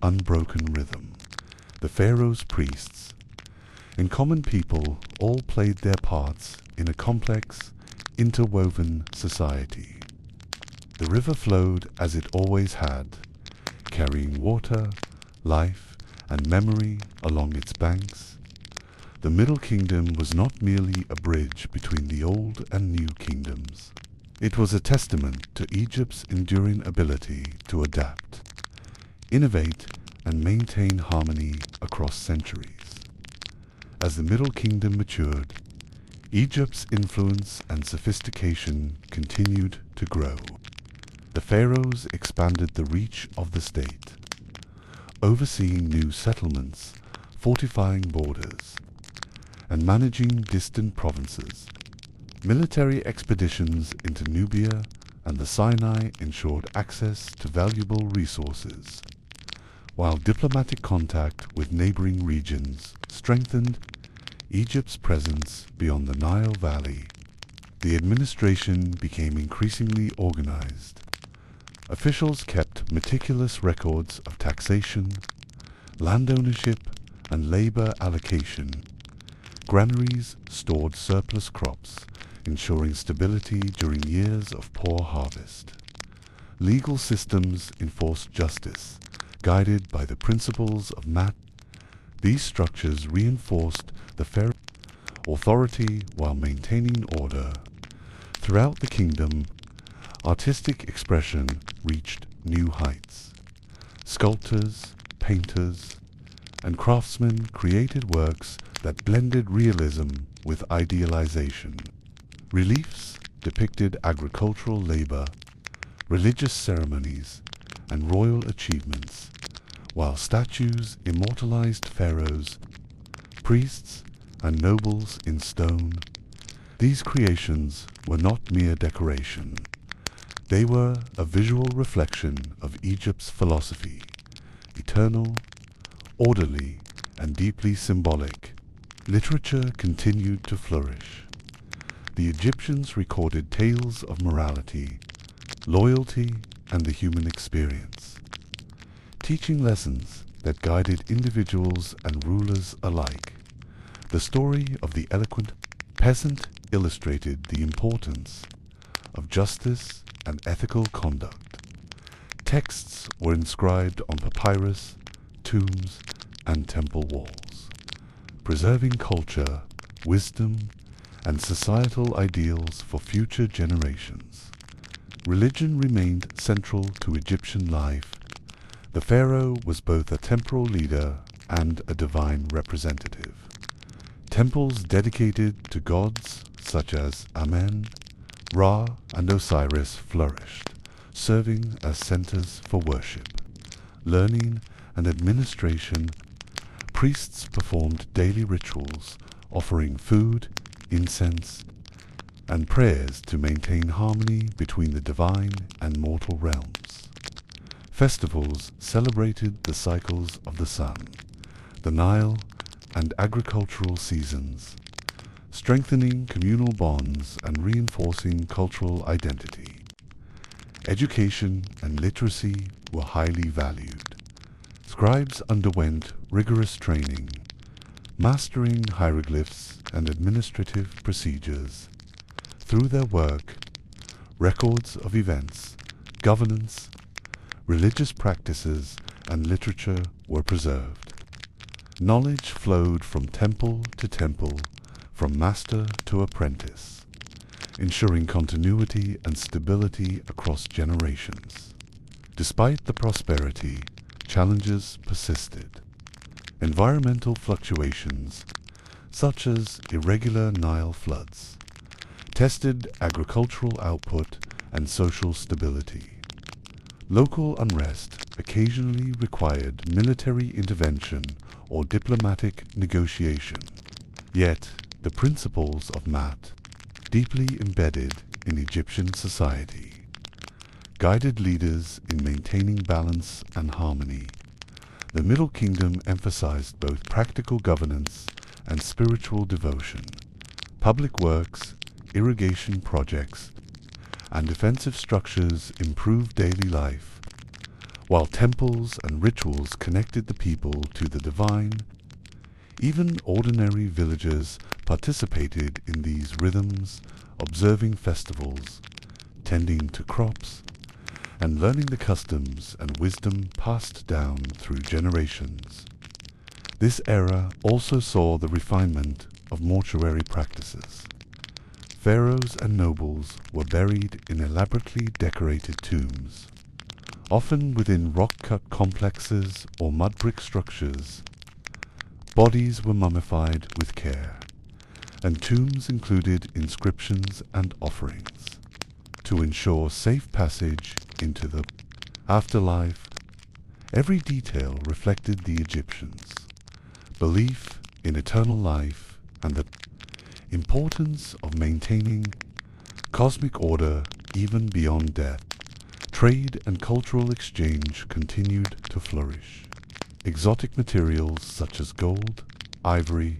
unbroken rhythm. The pharaoh's priests and common people all played their parts in a complex, interwoven society. The river flowed as it always had, carrying water, life, and memory along its banks. The Middle Kingdom was not merely a bridge between the old and new kingdoms. It was a testament to Egypt's enduring ability to adapt, innovate, and maintain harmony across centuries. As the Middle Kingdom matured, Egypt's influence and sophistication continued to grow. The pharaohs expanded the reach of the state, overseeing new settlements, fortifying borders, and managing distant provinces. Military expeditions into Nubia and the Sinai ensured access to valuable resources, while diplomatic contact with neighboring regions strengthened Egypt's presence beyond the Nile Valley. The administration became increasingly organized. Officials kept meticulous records of taxation, land ownership, and labor allocation. Granaries stored surplus crops, ensuring stability during years of poor harvest. Legal systems enforced justice, guided by the principles of mat. These structures reinforced the pharaoh's authority while maintaining order. Throughout the kingdom, artistic expression reached new heights. Sculptors, painters, and craftsmen created works that blended realism with idealization. Reliefs depicted agricultural labor, religious ceremonies, and royal achievements, while statues immortalized pharaohs, priests, and nobles in stone. These creations were not mere decoration. They were a visual reflection of Egypt's philosophy, eternal, orderly, and deeply symbolic. Literature continued to flourish. The Egyptians recorded tales of morality, loyalty, and the human experience, teaching lessons that guided individuals and rulers alike. The story of the eloquent peasant illustrated the importance of justice and ethical conduct. Texts were inscribed on papyrus, tombs, and temple walls, preserving culture, wisdom, and societal ideals for future generations. Religion remained central to Egyptian life. The pharaoh was both a temporal leader and a divine representative. Temples dedicated to gods such as Amen, Ra, and Osiris flourished, serving as centers for worship, learning, and administration. Priests performed daily rituals, offering food, incense, and prayers to maintain harmony between the divine and mortal realms. Festivals celebrated the cycles of the sun, the Nile, and agricultural seasons, strengthening communal bonds and reinforcing cultural identity. Education and literacy were highly valued. Scribes underwent rigorous training, mastering hieroglyphs and administrative procedures. Through their work, records of events, governance, religious practices, and literature were preserved. Knowledge flowed from temple to temple, from master to apprentice, ensuring continuity and stability across generations. Despite the prosperity, challenges persisted. Environmental fluctuations, such as irregular Nile floods, tested agricultural output and social stability. Local unrest occasionally required military intervention or diplomatic negotiation. Yet, the principles of math, deeply embedded in Egyptian society, guided leaders in maintaining balance and harmony. The Middle Kingdom emphasized both practical governance and spiritual devotion. Public works, irrigation projects, and defensive structures improved daily life, while temples and rituals connected the people to the divine. Even ordinary villagers participated in these rhythms, observing festivals, tending to crops, and learning the customs and wisdom passed down through generations. This era also saw the refinement of mortuary practices. Pharaohs and nobles were buried in elaborately decorated tombs, often within rock-cut complexes or mud-brick structures. Bodies were mummified with care, and tombs included inscriptions and offerings to ensure safe passage into the afterlife. Every detail reflected the Egyptians' belief in eternal life and the importance of maintaining cosmic order even beyond death. Trade and cultural exchange continued to flourish. Exotic materials such as gold, ivory,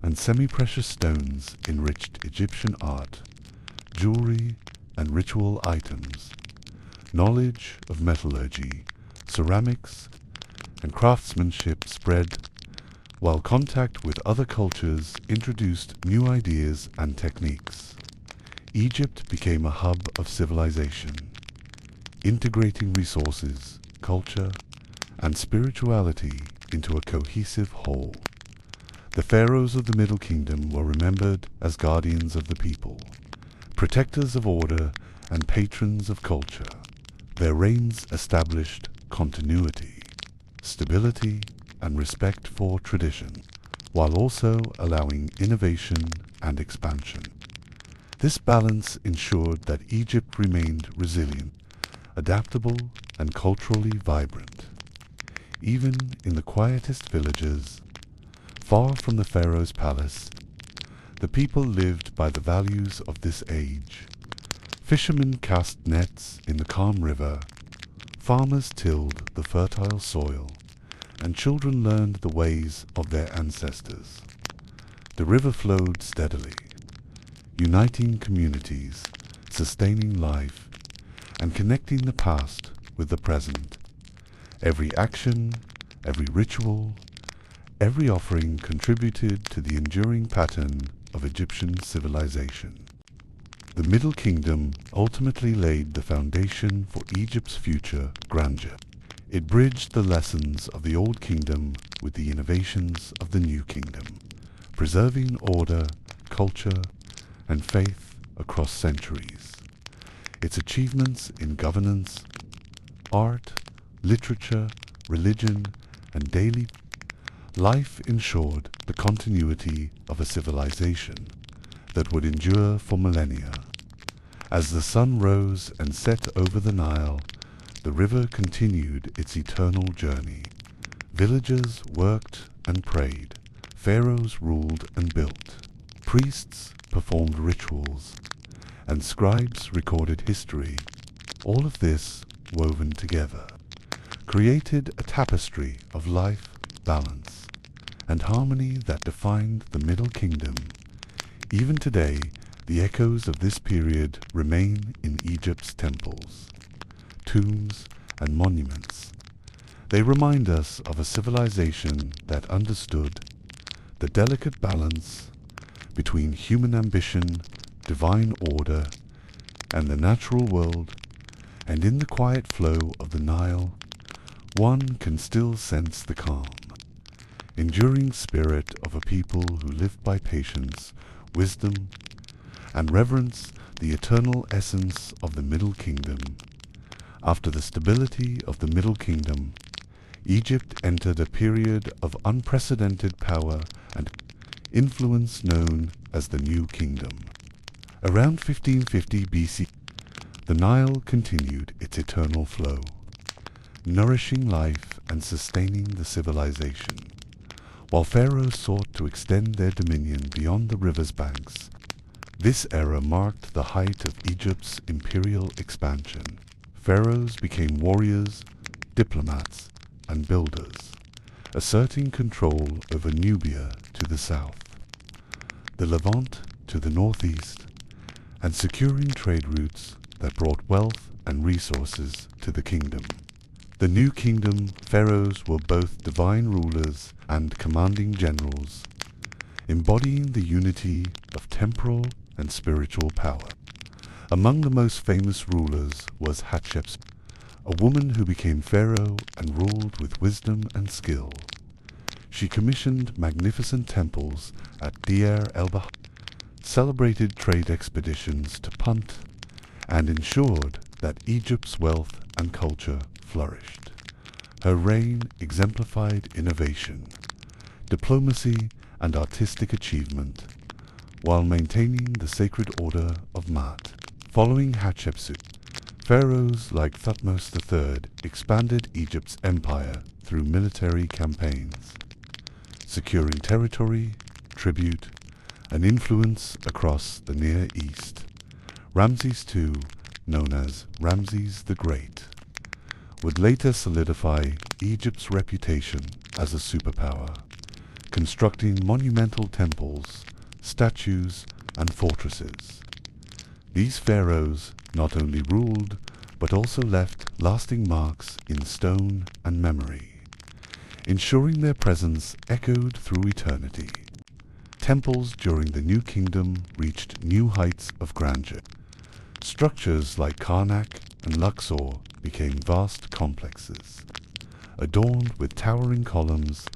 and semi-precious stones enriched Egyptian art, jewelry, and ritual items. Knowledge of metallurgy, ceramics, and craftsmanship spread, while contact with other cultures introduced new ideas and techniques. Egypt became a hub of civilization, integrating resources, culture, and spirituality into a cohesive whole. The pharaohs of the Middle Kingdom were remembered as guardians of the people, protectors of order and patrons of culture. Their reigns established continuity, stability, and respect for tradition, while also allowing innovation and expansion. This balance ensured that Egypt remained resilient, adaptable, and culturally vibrant. Even in the quietest villages, far from the pharaoh's palace, the people lived by the values of this age. Fishermen cast nets in the calm river, farmers tilled the fertile soil, and children learned the ways of their ancestors. The river flowed steadily, uniting communities, sustaining life, and connecting the past with the present. Every action, every ritual, every offering contributed to the enduring pattern of Egyptian civilization. The Middle Kingdom ultimately laid the foundation for Egypt's future grandeur. It bridged the lessons of the Old Kingdom with the innovations of the New Kingdom, preserving order, culture, and faith across centuries. Its achievements in governance, art, literature, religion, and daily life ensured the continuity of a civilization that would endure for millennia. As the sun rose and set over the Nile, the river continued its eternal journey. Villagers worked and prayed, pharaohs ruled and built, priests performed rituals, and scribes recorded history. All of this, woven together, created a tapestry of life, balance, and harmony that defined the Middle Kingdom. Even today, the echoes of this period remain in Egypt's temples, tombs, and monuments. They remind us of a civilization that understood the delicate balance between human ambition, divine order, and the natural world, and in the quiet flow of the Nile, one can still sense the calm, enduring spirit of a people who lived by patience, wisdom, and reverence the eternal essence of the Middle Kingdom. After the stability of the Middle Kingdom, Egypt entered a period of unprecedented power and influence known as the New Kingdom. Around 1550 BC, the Nile continued its eternal flow, nourishing life and sustaining the civilization, while pharaohs sought to extend their dominion beyond the river's banks. This era marked the height of Egypt's imperial expansion. Pharaohs became warriors, diplomats, and builders, asserting control over Nubia to the south, the Levant to the northeast, and securing trade routes that brought wealth and resources to the kingdom. The New Kingdom pharaohs were both divine rulers and commanding generals, embodying the unity of temporal and spiritual power. Among the most famous rulers was Hatshepsut, a woman who became pharaoh and ruled with wisdom and skill. She commissioned magnificent temples at Deir el-Bahar, celebrated trade expeditions to Punt, and ensured that Egypt's wealth and culture flourished. Her reign exemplified innovation, diplomacy, and artistic achievement, while maintaining the sacred order of Maat. Following Hatshepsut, pharaohs like Thutmose III expanded Egypt's empire through military campaigns, securing territory, tribute, and influence across the Near East. Ramses II, known as Ramses the Great, would later solidify Egypt's reputation as a superpower, constructing monumental temples, statues, and fortresses. These pharaohs not only ruled, but also left lasting marks in stone and memory, ensuring their presence echoed through eternity. Temples during the New Kingdom reached new heights of grandeur. Structures like Karnak and Luxor became vast complexes, adorned with towering columns,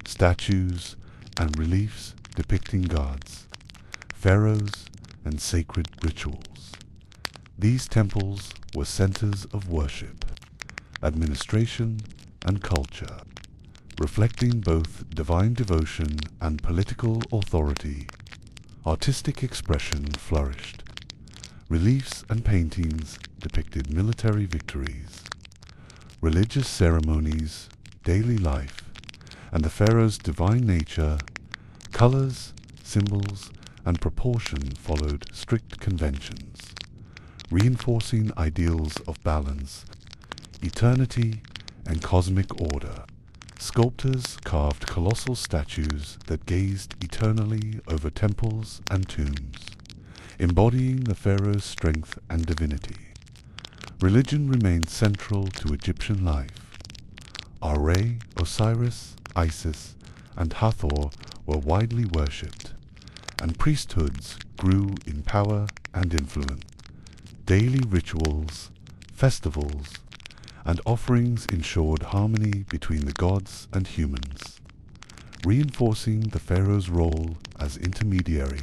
statues, and reliefs depicting gods, pharaohs, and sacred rituals. These temples were centers of worship, administration, and culture, reflecting both divine devotion and political authority. Artistic expression flourished. Reliefs and paintings depicted military victories, religious ceremonies, daily life, and the pharaoh's divine nature. Colors, symbols, and proportion followed strict conventions, reinforcing ideals of balance, eternity, and cosmic order. Sculptors carved colossal statues that gazed eternally over temples and tombs, embodying the pharaoh's strength and divinity. Religion remained central to Egyptian life. Ra, Osiris, Isis, and Hathor were widely worshipped, and priesthoods grew in power and influence. Daily rituals, festivals, and offerings ensured harmony between the gods and humans, reinforcing the pharaoh's role as intermediary.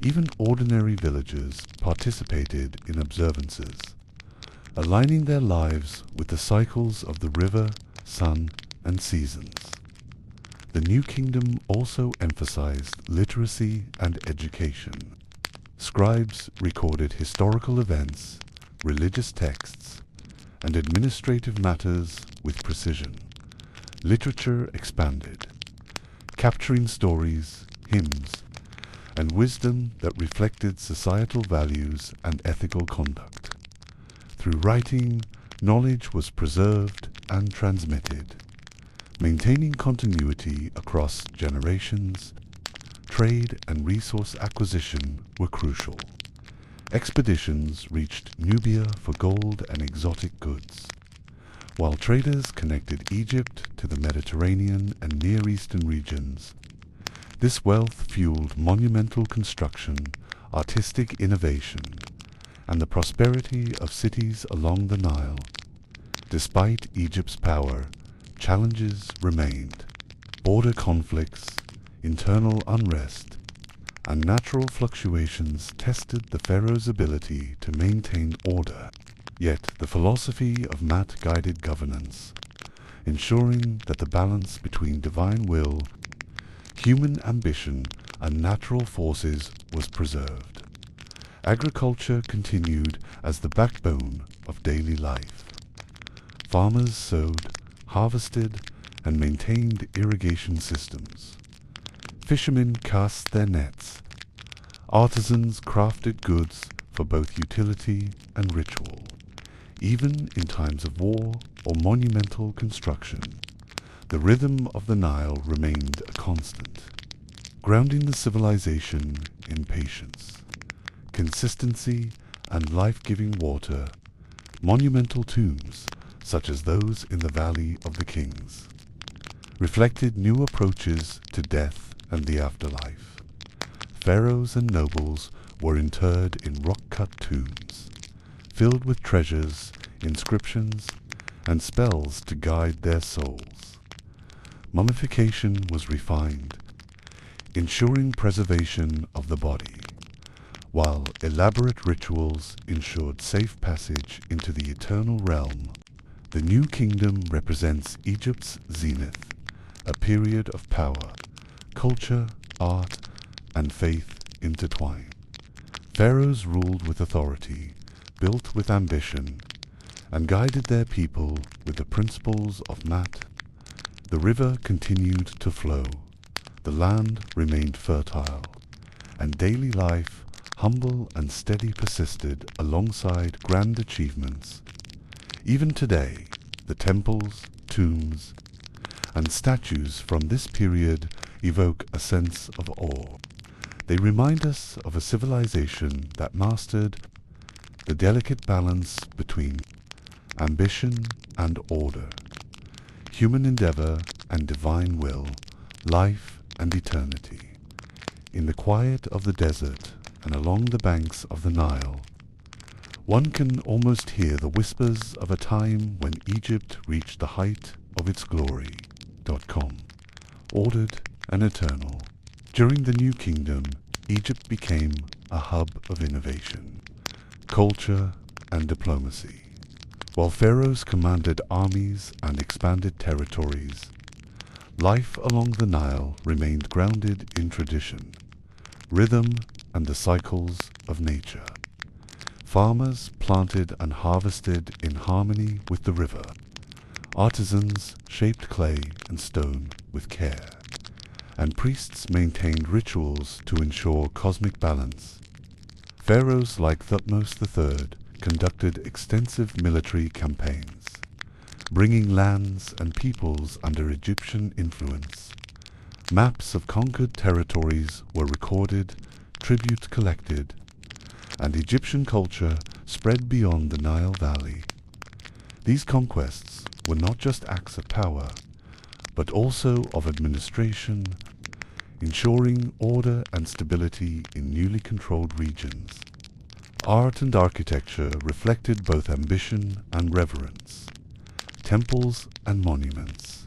Even ordinary villagers participated in observances, aligning their lives with the cycles of the river, sun, and seasons. The New Kingdom also emphasized literacy and education. Scribes recorded historical events, religious texts, and administrative matters with precision. Literature expanded, capturing stories, hymns, and wisdom that reflected societal values and ethical conduct. Through writing, knowledge was preserved and transmitted. Maintaining continuity across generations, trade and resource acquisition were crucial. Expeditions reached Nubia for gold and exotic goods, while traders connected Egypt to the Mediterranean and Near Eastern regions. This wealth fueled monumental construction, artistic innovation, and the prosperity of cities along the Nile. Despite Egypt's power, challenges remained. Border conflicts, internal unrest, and natural fluctuations tested the pharaoh's ability to maintain order. Yet the philosophy of Mat guided governance, ensuring that the balance between divine will, human ambition, and natural forces was preserved. Agriculture continued as the backbone of daily life. Farmers sowed, harvested, and maintained irrigation systems. Fishermen cast their nets. Artisans crafted goods for both utility and ritual. Even in times of war or monumental construction, the rhythm of the Nile remained a constant, grounding the civilization in patience, consistency, and life-giving water. Monumental tombs, such as those in the Valley of the Kings, reflected new approaches to death and the afterlife. Pharaohs and nobles were interred in rock-cut tombs, filled with treasures, inscriptions, and spells to guide their souls. Mummification was refined, ensuring preservation of the body, while elaborate rituals ensured safe passage into the eternal realm. The New Kingdom represents Egypt's zenith, a period of power, culture, art, and faith intertwined. Pharaohs ruled with authority, built with ambition, and guided their people with the principles of Mat. The river continued to flow, the land remained fertile, and daily life, humble and steady, persisted alongside grand achievements. Even today, the temples, tombs, and statues from this period evoke a sense of awe. They remind us of a civilization that mastered the delicate balance between ambition and order, human endeavor and divine will, life and eternity. In the quiet of the desert and along the banks of the Nile, one can almost hear the whispers of a time when Egypt reached the height of its glory. Ordered and eternal. During the New Kingdom, Egypt became a hub of innovation, culture, and diplomacy. While pharaohs commanded armies and expanded territories, life along the Nile remained grounded in tradition, rhythm, and the cycles of nature. Farmers planted and harvested in harmony with the river. Artisans shaped clay and stone with care, and priests maintained rituals to ensure cosmic balance. Pharaohs like Thutmose III conducted extensive military campaigns, bringing lands and peoples under Egyptian influence. Maps of conquered territories were recorded, tributes collected, and Egyptian culture spread beyond the Nile Valley. These conquests were not just acts of power, but also of administration, ensuring order and stability in newly controlled regions. Art and architecture reflected both ambition and reverence. Temples and monuments,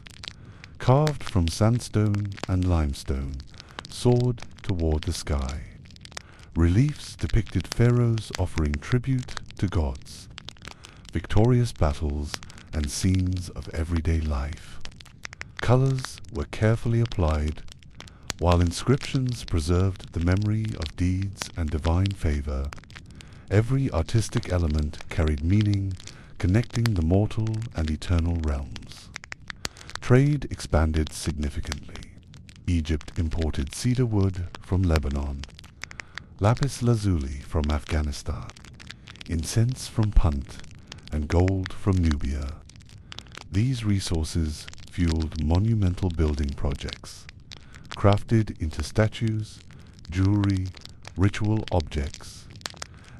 carved from sandstone and limestone, soared toward the sky. Reliefs depicted pharaohs offering tribute to gods, victorious battles, and scenes of everyday life. Colors were carefully applied, while inscriptions preserved the memory of deeds and divine favor. Every artistic element carried meaning, connecting the mortal and eternal realms. Trade expanded significantly. Egypt imported cedar wood from Lebanon, lapis lazuli from Afghanistan, incense from Punt, and gold from Nubia. These resources fueled monumental building projects, crafted into statues, jewelry, ritual objects,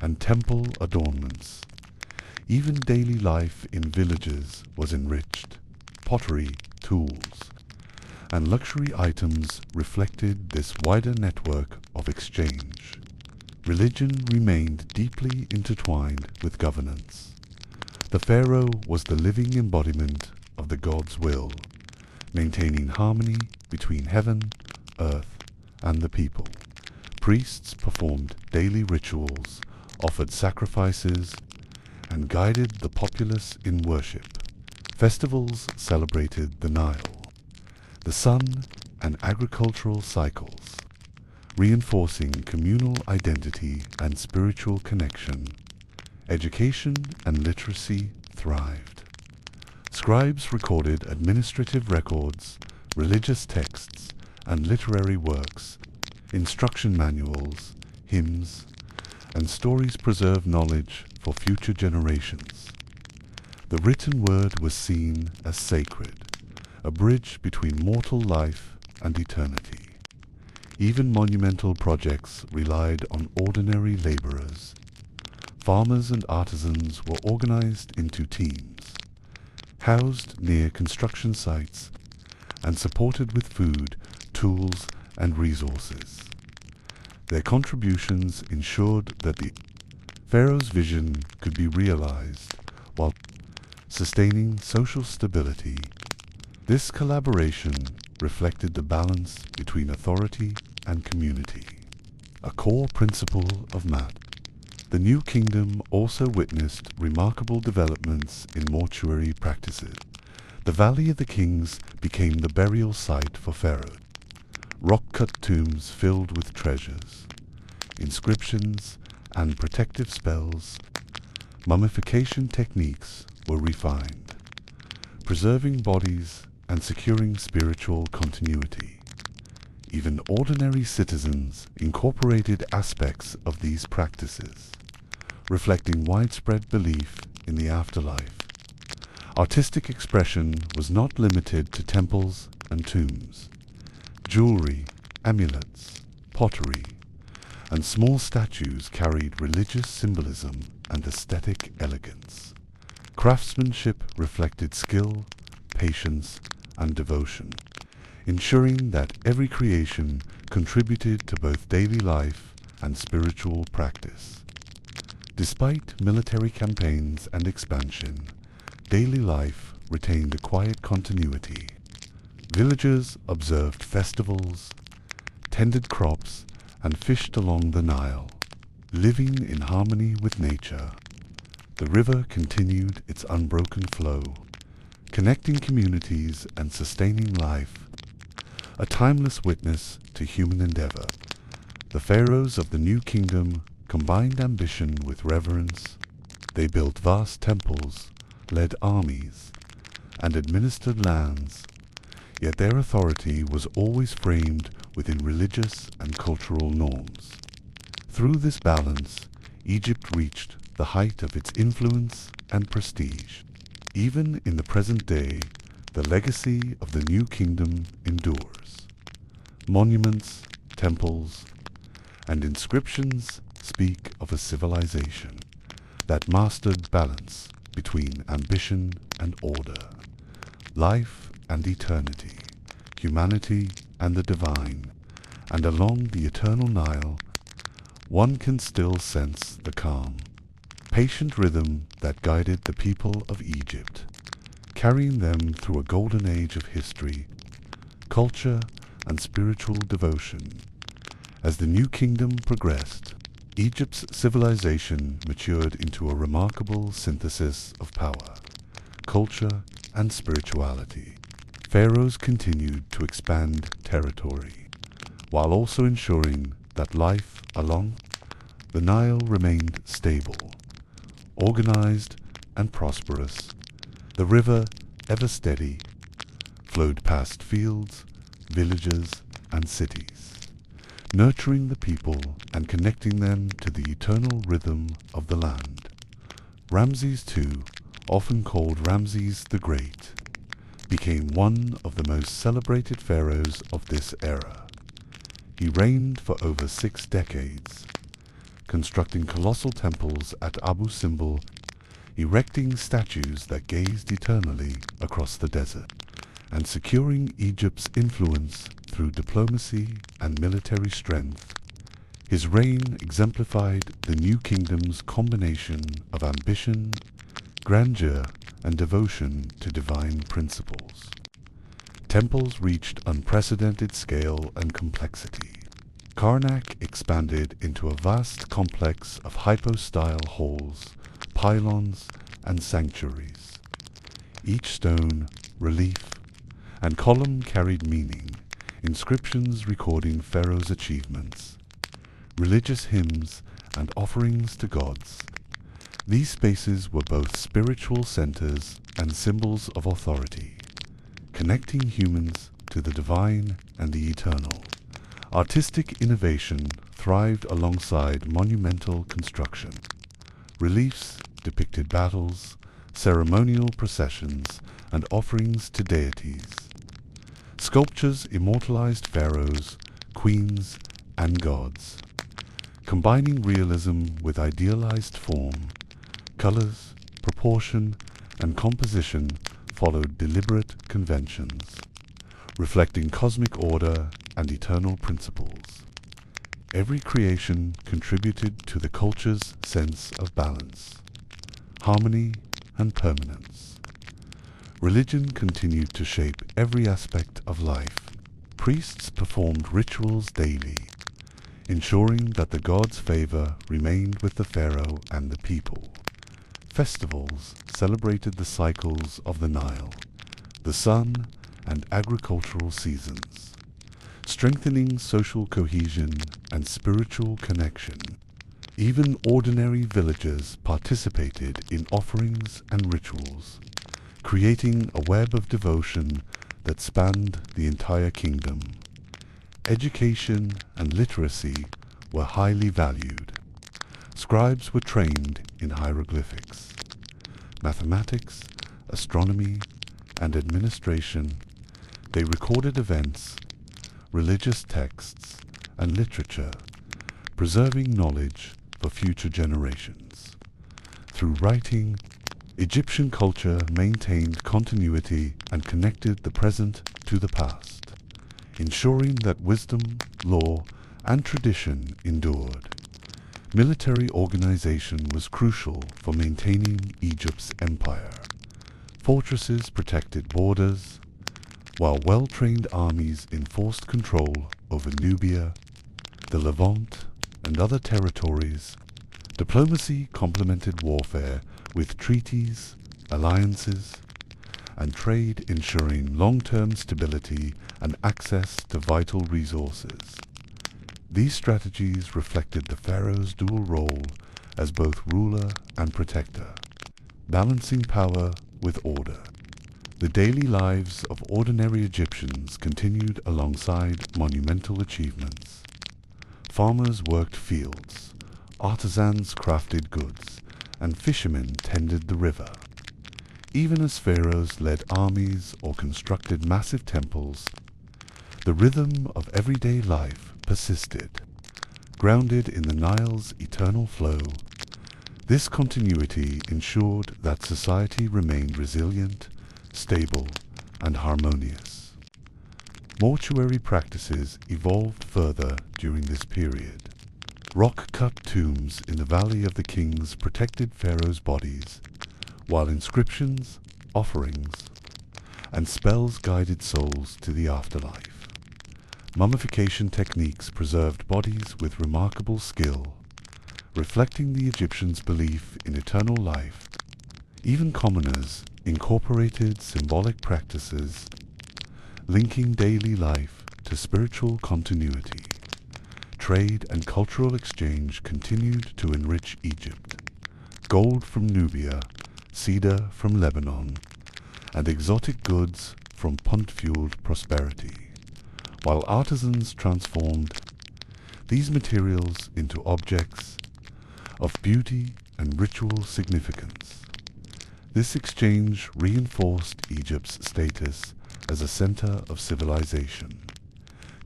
and temple adornments. Even daily life in villages was enriched. Pottery, tools, and luxury items reflected this wider network of exchange. Religion remained deeply intertwined with governance. The pharaoh was the living embodiment of the god's will, maintaining harmony between heaven, earth, and the people. Priests performed daily rituals, offered sacrifices, and guided the populace in worship. Festivals celebrated the Nile, the sun, and agricultural cycles, reinforcing communal identity and spiritual connection. Education and literacy thrived. Scribes recorded administrative records, religious texts, and literary works. Instruction manuals, hymns, and stories preserved knowledge for future generations. The written word was seen as sacred, a bridge between mortal life and eternity. Even monumental projects relied on ordinary laborers. Farmers and artisans were organized into teams, housed near construction sites, and supported with food, tools, and resources. Their contributions ensured that the pharaoh's vision could be realized while sustaining social stability. This collaboration reflected the balance between authority and community, a core principle of math. The new kingdom also witnessed remarkable developments in mortuary practices. The Valley of the Kings became the burial site for pharaohs. Rock-cut tombs filled with treasures, inscriptions, and protective spells. Mummification techniques were refined, preserving bodies and securing spiritual continuity. Even ordinary citizens incorporated aspects of these practices, reflecting widespread belief in the afterlife. Artistic expression was not limited to temples and tombs. Jewelry, amulets, pottery, and small statues carried religious symbolism and aesthetic elegance. Craftsmanship reflected skill, patience, and devotion, ensuring that every creation contributed to both daily life and spiritual practice. Despite military campaigns and expansion, daily life retained a quiet continuity. Villagers observed festivals, tended crops, and fished along the Nile, living in harmony with nature. The river continued its unbroken flow, connecting communities and sustaining life, a timeless witness to human endeavor. The pharaohs of the new kingdom combined ambition with reverence. They built vast temples, led armies, and administered lands, yet their authority was always framed within religious and cultural norms. Through this balance, Egypt reached the height of its influence and prestige. Even in the present day, the legacy of the new kingdom endures. Monuments, temples, and inscriptions speak of a civilization that mastered balance between ambition and order, life and eternity, humanity and the divine, and along the eternal Nile, one can still sense the calm, patient rhythm that guided the people of Egypt, carrying them through a golden age of history, culture, and spiritual devotion. As the new kingdom progressed, Egypt's civilization matured into a remarkable synthesis of power, culture, and spirituality. Pharaohs continued to expand territory, while also ensuring that life along the Nile remained stable, organized, and prosperous. The river, ever steady, flowed past fields, villages, and cities, nurturing the people and connecting them to the eternal rhythm of the land. Ramses II, often called Ramses the Great, became one of the most celebrated pharaohs of this era. He reigned for over 6 decades, constructing colossal temples at Abu Simbel, erecting statues that gazed eternally across the desert, and securing Egypt's influence through diplomacy and military strength. His reign exemplified the new kingdom's combination of ambition, grandeur, and devotion to divine principles. Temples reached unprecedented scale and complexity. Karnak expanded into a vast complex of hypostyle halls, pylons, and sanctuaries. Each stone, relief, and column carried meaning, inscriptions recording Pharaoh's achievements, religious hymns, and offerings to gods. These spaces were both spiritual centers and symbols of authority, connecting humans to the divine and the eternal. Artistic innovation thrived alongside monumental construction. Reliefs depicted battles, ceremonial processions, and offerings to deities. Sculptures immortalized pharaohs, queens, and gods, combining realism with idealized form. Colors, proportion, and composition followed deliberate conventions, reflecting cosmic order and eternal principles. Every creation contributed to the culture's sense of balance, harmony, and permanence. Religion continued to shape every aspect of life. Priests performed rituals daily, ensuring that the god's favor remained with the pharaoh and the people. Festivals celebrated the cycles of the Nile, the sun, and agricultural seasons, strengthening social cohesion and spiritual connection. Even ordinary villagers participated in offerings and rituals, creating a web of devotion that spanned the entire kingdom. Education and literacy were highly valued. Scribes were trained in hieroglyphics, mathematics, astronomy, and administration. They recorded events, religious texts, and literature, preserving knowledge for future generations. Through writing, Egyptian culture maintained continuity and connected the present to the past, ensuring that wisdom, law, and tradition endured. Military organization was crucial for maintaining Egypt's empire. Fortresses protected borders, while well-trained armies enforced control over Nubia, the Levant, and other territories. Diplomacy complemented warfare with treaties, alliances, and trade, ensuring long-term stability and access to vital resources. These strategies reflected the pharaoh's dual role as both ruler and protector, balancing power with order. The daily lives of ordinary Egyptians continued alongside monumental achievements. Farmers worked fields, artisans crafted goods, and fishermen tended the river. Even as pharaohs led armies or constructed massive temples, the rhythm of everyday life persisted, grounded in the Nile's eternal flow. This continuity ensured that society remained resilient, stable, and harmonious. Mortuary practices evolved further during this period. Rock-cut tombs in the Valley of the Kings protected pharaohs' bodies, while inscriptions, offerings, and spells guided souls to the afterlife. Mummification techniques preserved bodies with remarkable skill, reflecting the Egyptians' belief in eternal life. Even commoners incorporated symbolic practices, linking daily life to spiritual continuity. Trade and cultural exchange continued to enrich Egypt. Gold from Nubia, cedar from Lebanon, and exotic goods from punt-fueled prosperity. while artisans transformed these materials into objects of beauty and ritual significance. This exchange reinforced Egypt's status as a center of civilization,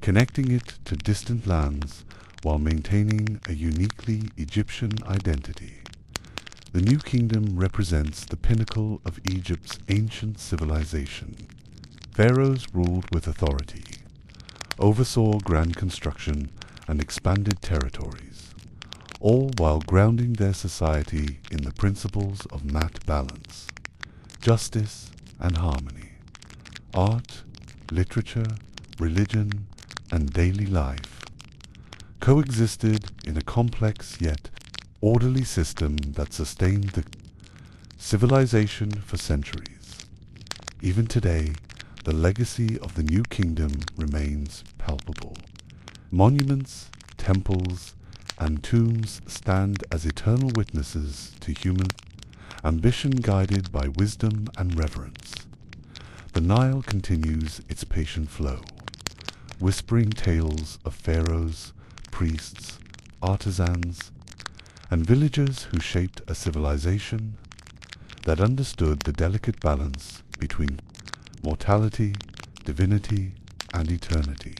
connecting it to distant lands while maintaining a uniquely Egyptian identity. The New Kingdom represents the pinnacle of Egypt's ancient civilization. Pharaohs ruled with authority, oversaw grand construction, and expanded territories, all while grounding their society in the principles of mat balance, justice, and harmony. Art, literature, religion, and daily life coexisted in a complex yet orderly system that sustained the civilization for centuries. Even today, the legacy of the New Kingdom remains palpable. Monuments, temples, and tombs stand as eternal witnesses to human ambition guided by wisdom and reverence. The Nile continues its patient flow, whispering tales of pharaohs, priests, artisans, and villagers who shaped a civilization that understood the delicate balance between mortality, divinity, and eternity.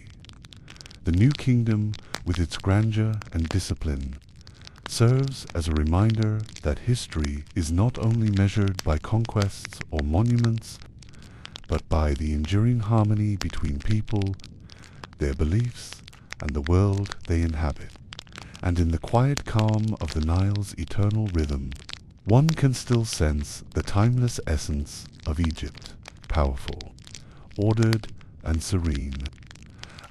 The New Kingdom, with its grandeur and discipline, serves as a reminder that history is not only measured by conquests or monuments, but by the enduring harmony between people, their beliefs, and the world they inhabit. And in the quiet calm of the Nile's eternal rhythm, one can still sense the timeless essence of Egypt, powerful, ordered, and serene.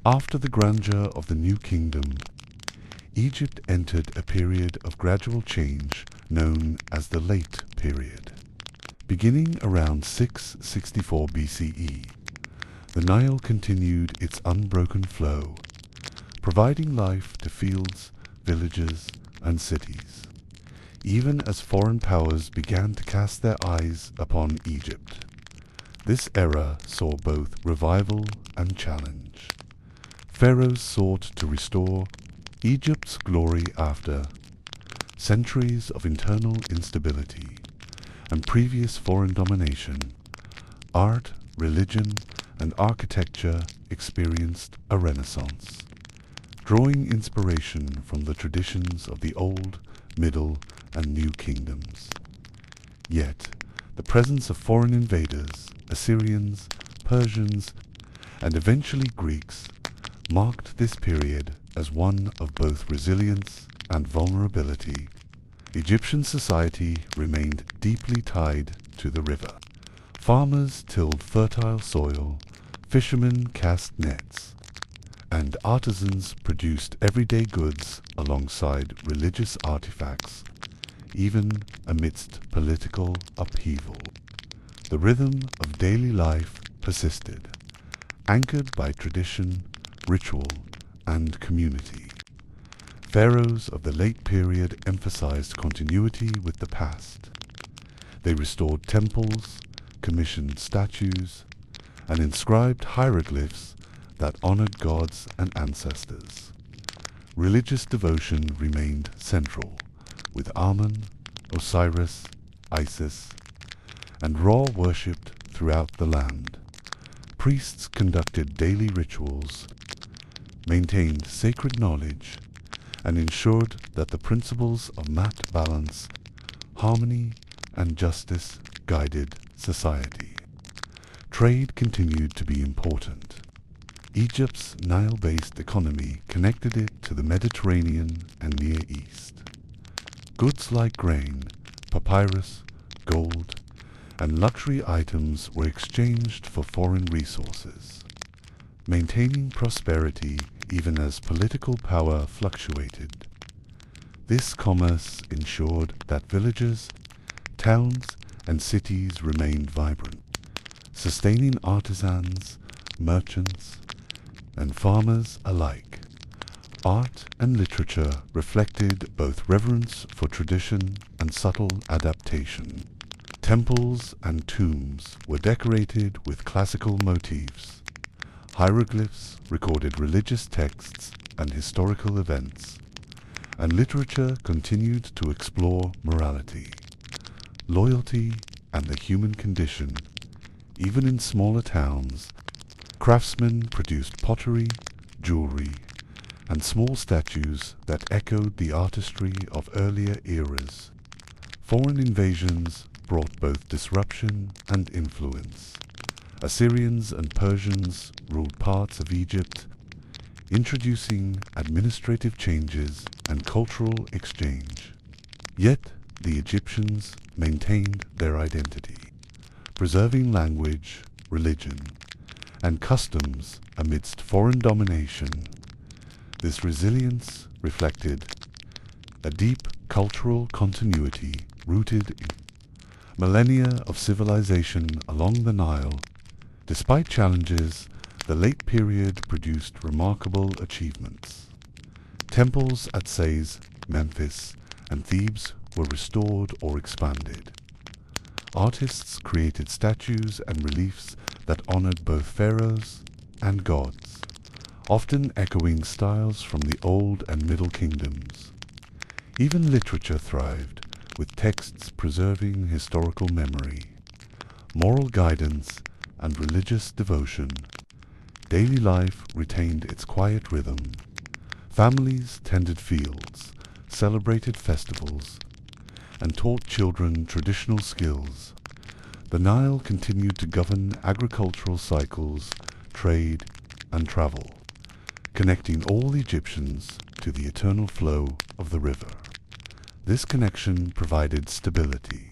After the grandeur of the New Kingdom, Egypt entered a period of gradual change known as the Late Period. Beginning around 664 BCE, the Nile continued its unbroken flow, providing life to fields, villages, and cities, even as foreign powers began to cast their eyes upon Egypt. This era saw both revival and challenge. Pharaohs sought to restore Egypt's glory after centuries of internal instability and previous foreign domination. Art, religion, and architecture experienced a renaissance, drawing inspiration from the traditions of the Old, Middle, and New Kingdoms. Yet, the presence of foreign invaders, Assyrians, Persians, and eventually Greeks, marked this period as one of both resilience and vulnerability. Egyptian society remained deeply tied to the river. Farmers tilled fertile soil, fishermen cast nets, and artisans produced everyday goods alongside religious artifacts, even amidst political upheaval. The rhythm of daily life persisted, anchored by tradition, ritual, and community. Pharaohs of the late period emphasized continuity with the past. They restored temples, commissioned statues, and inscribed hieroglyphs that honored gods and ancestors. Religious devotion remained central, with Amun, Osiris, Isis, and Ra worshipped throughout the land. Priests conducted daily rituals, maintained sacred knowledge, and ensured that the principles of mat balance, harmony, and justice guided society. Trade continued to be important. Egypt's Nile-based economy connected it to the Mediterranean and Near East. Goods like grain, papyrus, gold, and luxury items were exchanged for foreign resources, maintaining prosperity even as political power fluctuated. This commerce ensured that villages, towns, and cities remained vibrant, sustaining artisans, merchants, and farmers alike. Art and literature reflected both reverence for tradition and subtle adaptation. Temples and tombs were decorated with classical motifs, Hieroglyphs recorded religious texts and historical events, and literature continued to explore morality, loyalty, and the human condition. Even in smaller towns, craftsmen produced pottery, jewelry, and small statues that echoed the artistry of earlier eras. Foreign invasions brought both disruption and influence. Assyrians and Persians ruled parts of Egypt, introducing administrative changes and cultural exchange. Yet the Egyptians maintained their identity, preserving language, religion, and customs amidst foreign domination. This resilience reflected a deep cultural continuity rooted in millennia of civilization along the Nile. Despite challenges, the late period produced remarkable achievements. Temples at Sais, Memphis, and Thebes were restored or expanded. Artists created statues and reliefs that honored both pharaohs and gods, often echoing styles from the Old and Middle Kingdoms. Even literature thrived, with texts preserving historical memory, moral guidance, and religious devotion. Daily life retained its quiet rhythm. Families tended fields, celebrated festivals, and taught children traditional skills. The Nile continued to govern agricultural cycles, trade, and travel, connecting all Egyptians to the eternal flow of the river. This connection provided stability,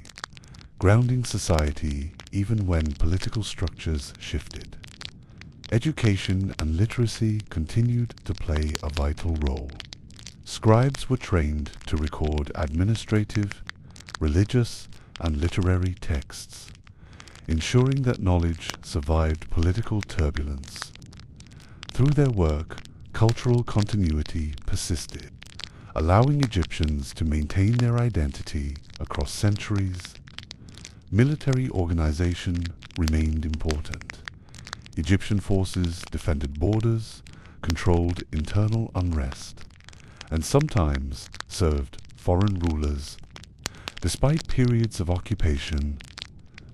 grounding society even when political structures shifted. Education and literacy continued to play a vital role. Scribes were trained to record administrative, religious, and literary texts, ensuring that knowledge survived political turbulence. Through their work, cultural continuity persisted, allowing Egyptians to maintain their identity across centuries. Military organization remained important. Egyptian forces defended borders, controlled internal unrest, and sometimes served foreign rulers. Despite periods of occupation,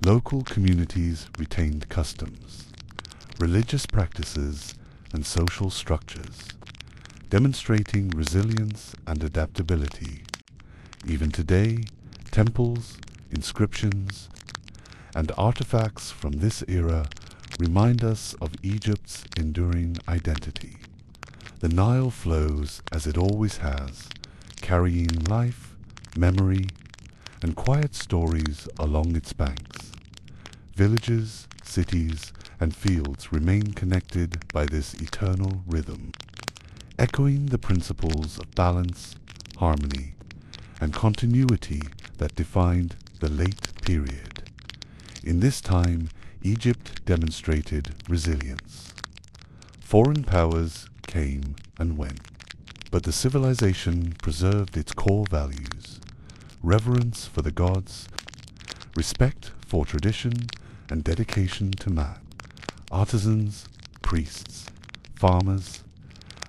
local communities retained customs, religious practices, and social structures, demonstrating resilience and adaptability. Even today, temples, inscriptions, and artifacts from this era remind us of Egypt's enduring identity. The Nile flows as it always has, carrying life, memory, and quiet stories along its banks. Villages, cities, and fields remain connected by this eternal rhythm, echoing the principles of balance, harmony, and continuity that defined the late period. In this time, Egypt demonstrated resilience. Foreign powers came and went, but the civilization preserved its core values: reverence for the gods, respect for tradition, and dedication to man. Artisans, priests, farmers,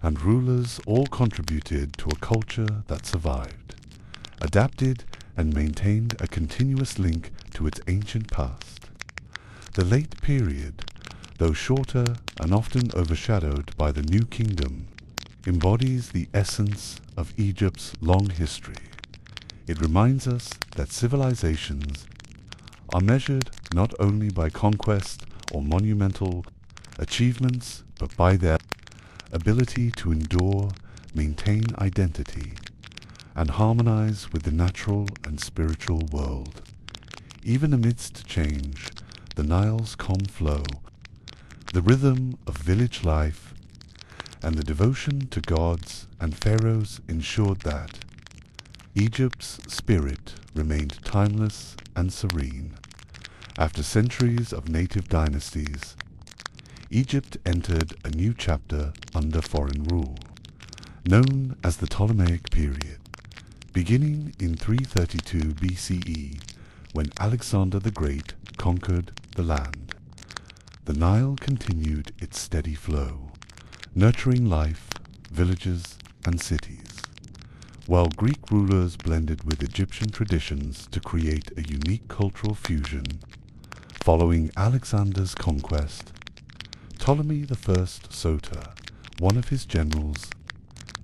and rulers all contributed to a culture that survived, adapted, and maintained a continuous link to its ancient past. The late period, though shorter and often overshadowed by the New Kingdom, embodies the essence of Egypt's long history. It reminds us that civilizations are measured not only by conquest or monumental achievements, but by their ability to endure, maintain identity, and harmonize with the natural and spiritual world. Even amidst change, the Nile's calm flow, the rhythm of village life, and the devotion to gods and pharaohs ensured that Egypt's spirit remained timeless and serene. After centuries of native dynasties, Egypt entered a new chapter under foreign rule, known as the Ptolemaic period. Beginning in 332 BCE, when Alexander the Great conquered the land, the Nile continued its steady flow, nurturing life, villages, and cities, while Greek rulers blended with Egyptian traditions to create a unique cultural fusion. Following Alexander's conquest, Ptolemy I Soter, one of his generals,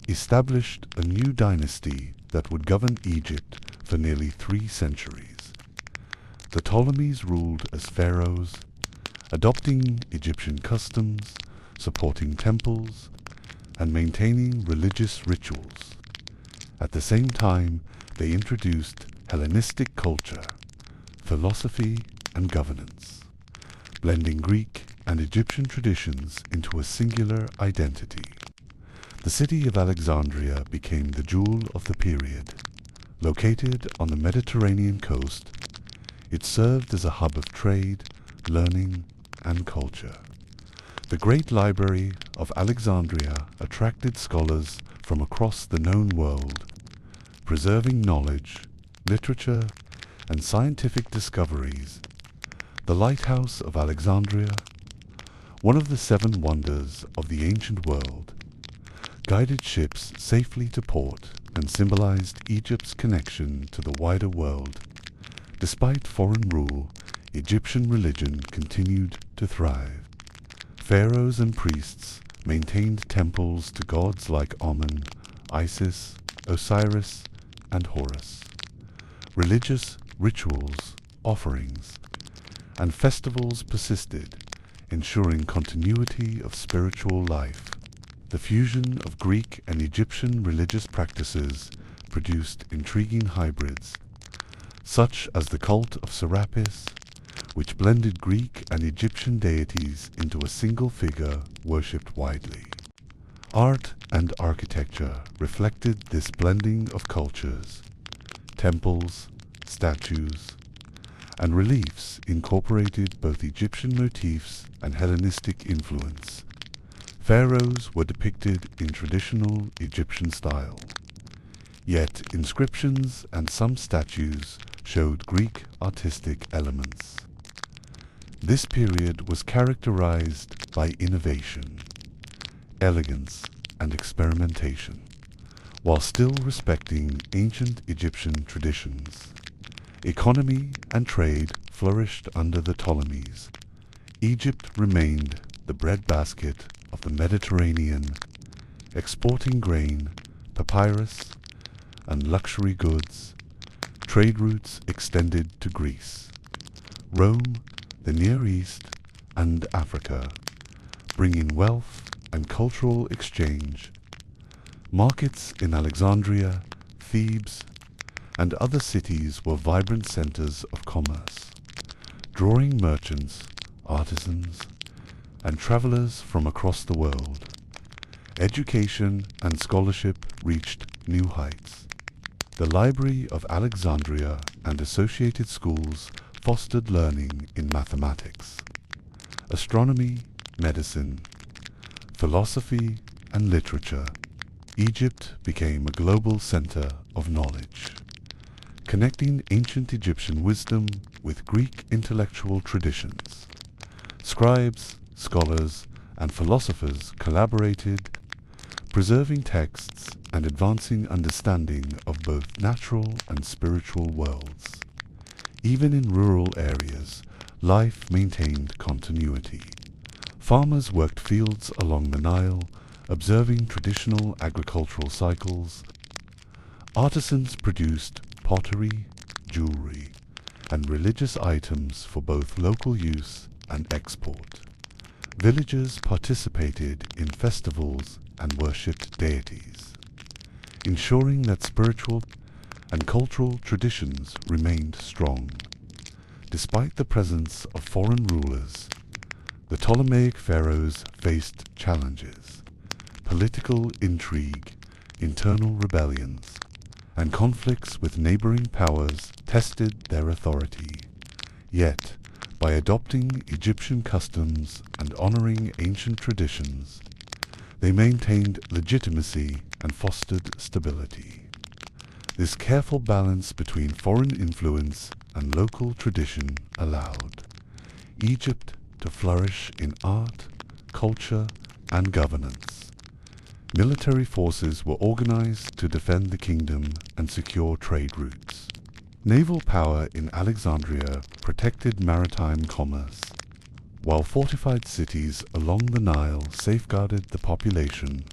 established a new dynasty that would govern Egypt for nearly 3 centuries. The Ptolemies ruled as pharaohs, adopting Egyptian customs, supporting temples, and maintaining religious rituals. At the same time, they introduced Hellenistic culture, philosophy, and governance, blending Greek and Egyptian traditions into a singular identity. The city of Alexandria became the jewel of the period. Located on the Mediterranean coast, it served as a hub of trade, learning, and culture. The Great Library of Alexandria attracted scholars from across the known world, preserving knowledge, literature, and scientific discoveries. The Lighthouse of Alexandria, one of the 7 wonders of the ancient world, guided ships safely to port and symbolized Egypt's connection to the wider world. Despite foreign rule, Egyptian religion continued to thrive. Pharaohs and priests maintained temples to gods like Amun, Isis, Osiris, and Horus. Religious rituals, offerings, and festivals persisted, ensuring continuity of spiritual life. The fusion of Greek and Egyptian religious practices produced intriguing hybrids, such as the cult of Serapis, which blended Greek and Egyptian deities into a single figure worshipped widely. Art and architecture reflected this blending of cultures. Temples, statues, and reliefs incorporated both Egyptian motifs and Hellenistic influence. Pharaohs were depicted in traditional Egyptian style, yet inscriptions and some statues showed Greek artistic elements. This period was characterized by innovation, elegance, and experimentation, while still respecting ancient Egyptian traditions. Economy and trade flourished under the Ptolemies. Egypt remained the breadbasket of the Mediterranean, exporting grain, papyrus, and luxury goods. Trade routes extended to Greece, Rome, the Near East, and Africa, bringing wealth and cultural exchange. Markets in Alexandria, Thebes, and other cities were vibrant centers of commerce, drawing merchants, artisans, and travelers from across the world. Education and scholarship reached new heights. The Library of Alexandria and associated schools fostered learning in mathematics, astronomy, medicine, philosophy, and literature. Egypt became a global center of knowledge, connecting ancient Egyptian wisdom with Greek intellectual traditions. Scribes, scholars, and philosophers collaborated, preserving texts and advancing understanding of both natural and spiritual worlds. Even in rural areas, life maintained continuity. Farmers worked fields along the Nile, observing traditional agricultural cycles. Artisans produced pottery, jewelry, and religious items for both local use and export. Villagers participated in festivals and worshipped deities, ensuring that spiritual and cultural traditions remained strong. Despite the presence of foreign rulers, the Ptolemaic pharaohs faced challenges. Political intrigue, internal rebellions, and conflicts with neighboring powers tested their authority. Yet, by adopting Egyptian customs and honoring ancient traditions, they maintained legitimacy and fostered stability. This careful balance between foreign influence and local tradition allowed Egypt to flourish in art, culture, and governance. Military forces were organized to defend the kingdom and secure trade routes. Naval power in Alexandria protected maritime commerce, while fortified cities along the Nile safeguarded the population.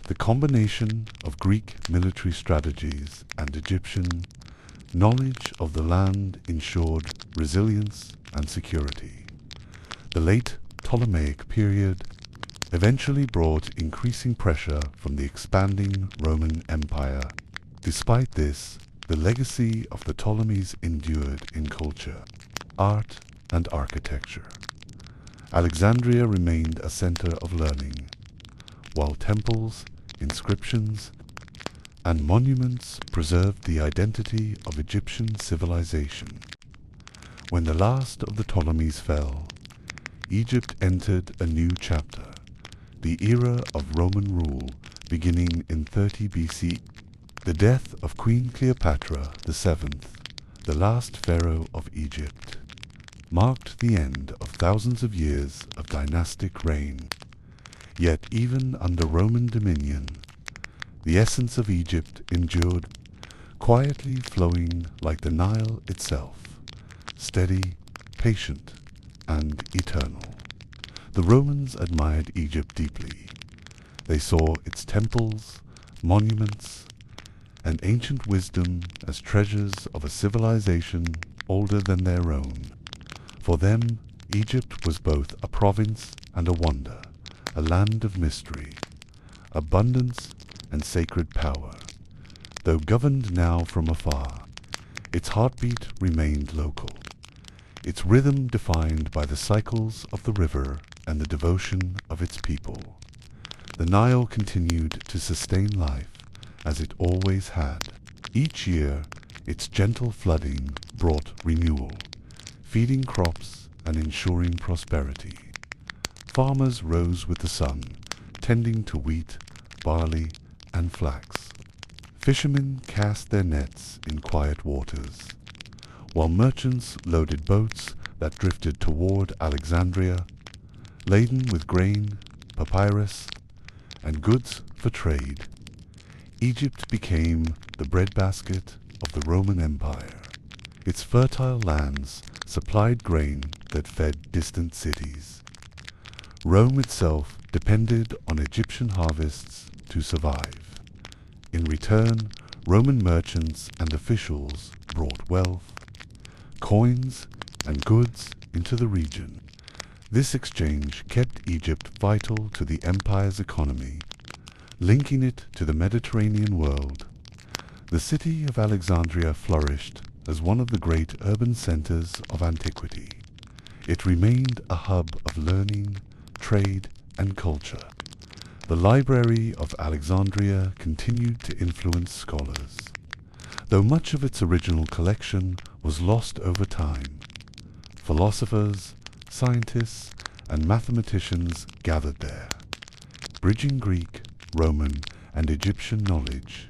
The combination of Greek military strategies and Egyptian knowledge of the land ensured resilience and security. The late Ptolemaic period eventually brought increasing pressure from the expanding Roman Empire. Despite this, the legacy of the Ptolemies endured in culture, art, and architecture. Alexandria remained a center of learning, while temples, inscriptions, and monuments preserved the identity of Egyptian civilization. When the last of the Ptolemies fell, Egypt entered a new chapter, the era of Roman rule beginning in 30 BC. The death of Queen Cleopatra VII, the last pharaoh of Egypt, marked the end of thousands of years of dynastic reign. Yet even under Roman dominion, the essence of Egypt endured, quietly flowing like the Nile itself, steady, patient, and eternal. The Romans admired Egypt deeply. They saw its temples, monuments, and ancient wisdom as treasures of a civilization older than their own. For them, Egypt was both a province and a wonder, a land of mystery, abundance, and sacred power. Though governed now from afar, its heartbeat remained local, its rhythm defined by the cycles of the river and the devotion of its people. The Nile continued to sustain life as it always had. Each year, its gentle flooding brought renewal, feeding crops and ensuring prosperity. Farmers rose with the sun, tending to wheat, barley, and flax. Fishermen cast their nets in quiet waters, while merchants loaded boats that drifted toward Alexandria, laden with grain, papyrus, and goods for trade. Egypt became the breadbasket of the Roman Empire. Its fertile lands supplied grain that fed distant cities. Rome itself depended on Egyptian harvests to survive. In return, Roman merchants and officials brought wealth, coins, and goods into the region. This exchange kept Egypt vital to the empire's economy, linking it to the Mediterranean world. The city of Alexandria flourished as one of the great urban centers of antiquity. It remained a hub of learning, trade, and culture. The Library of Alexandria continued to influence scholars, though much of its original collection was lost over time. Philosophers, scientists, and mathematicians gathered there, bridging Greek, Roman, and Egyptian knowledge.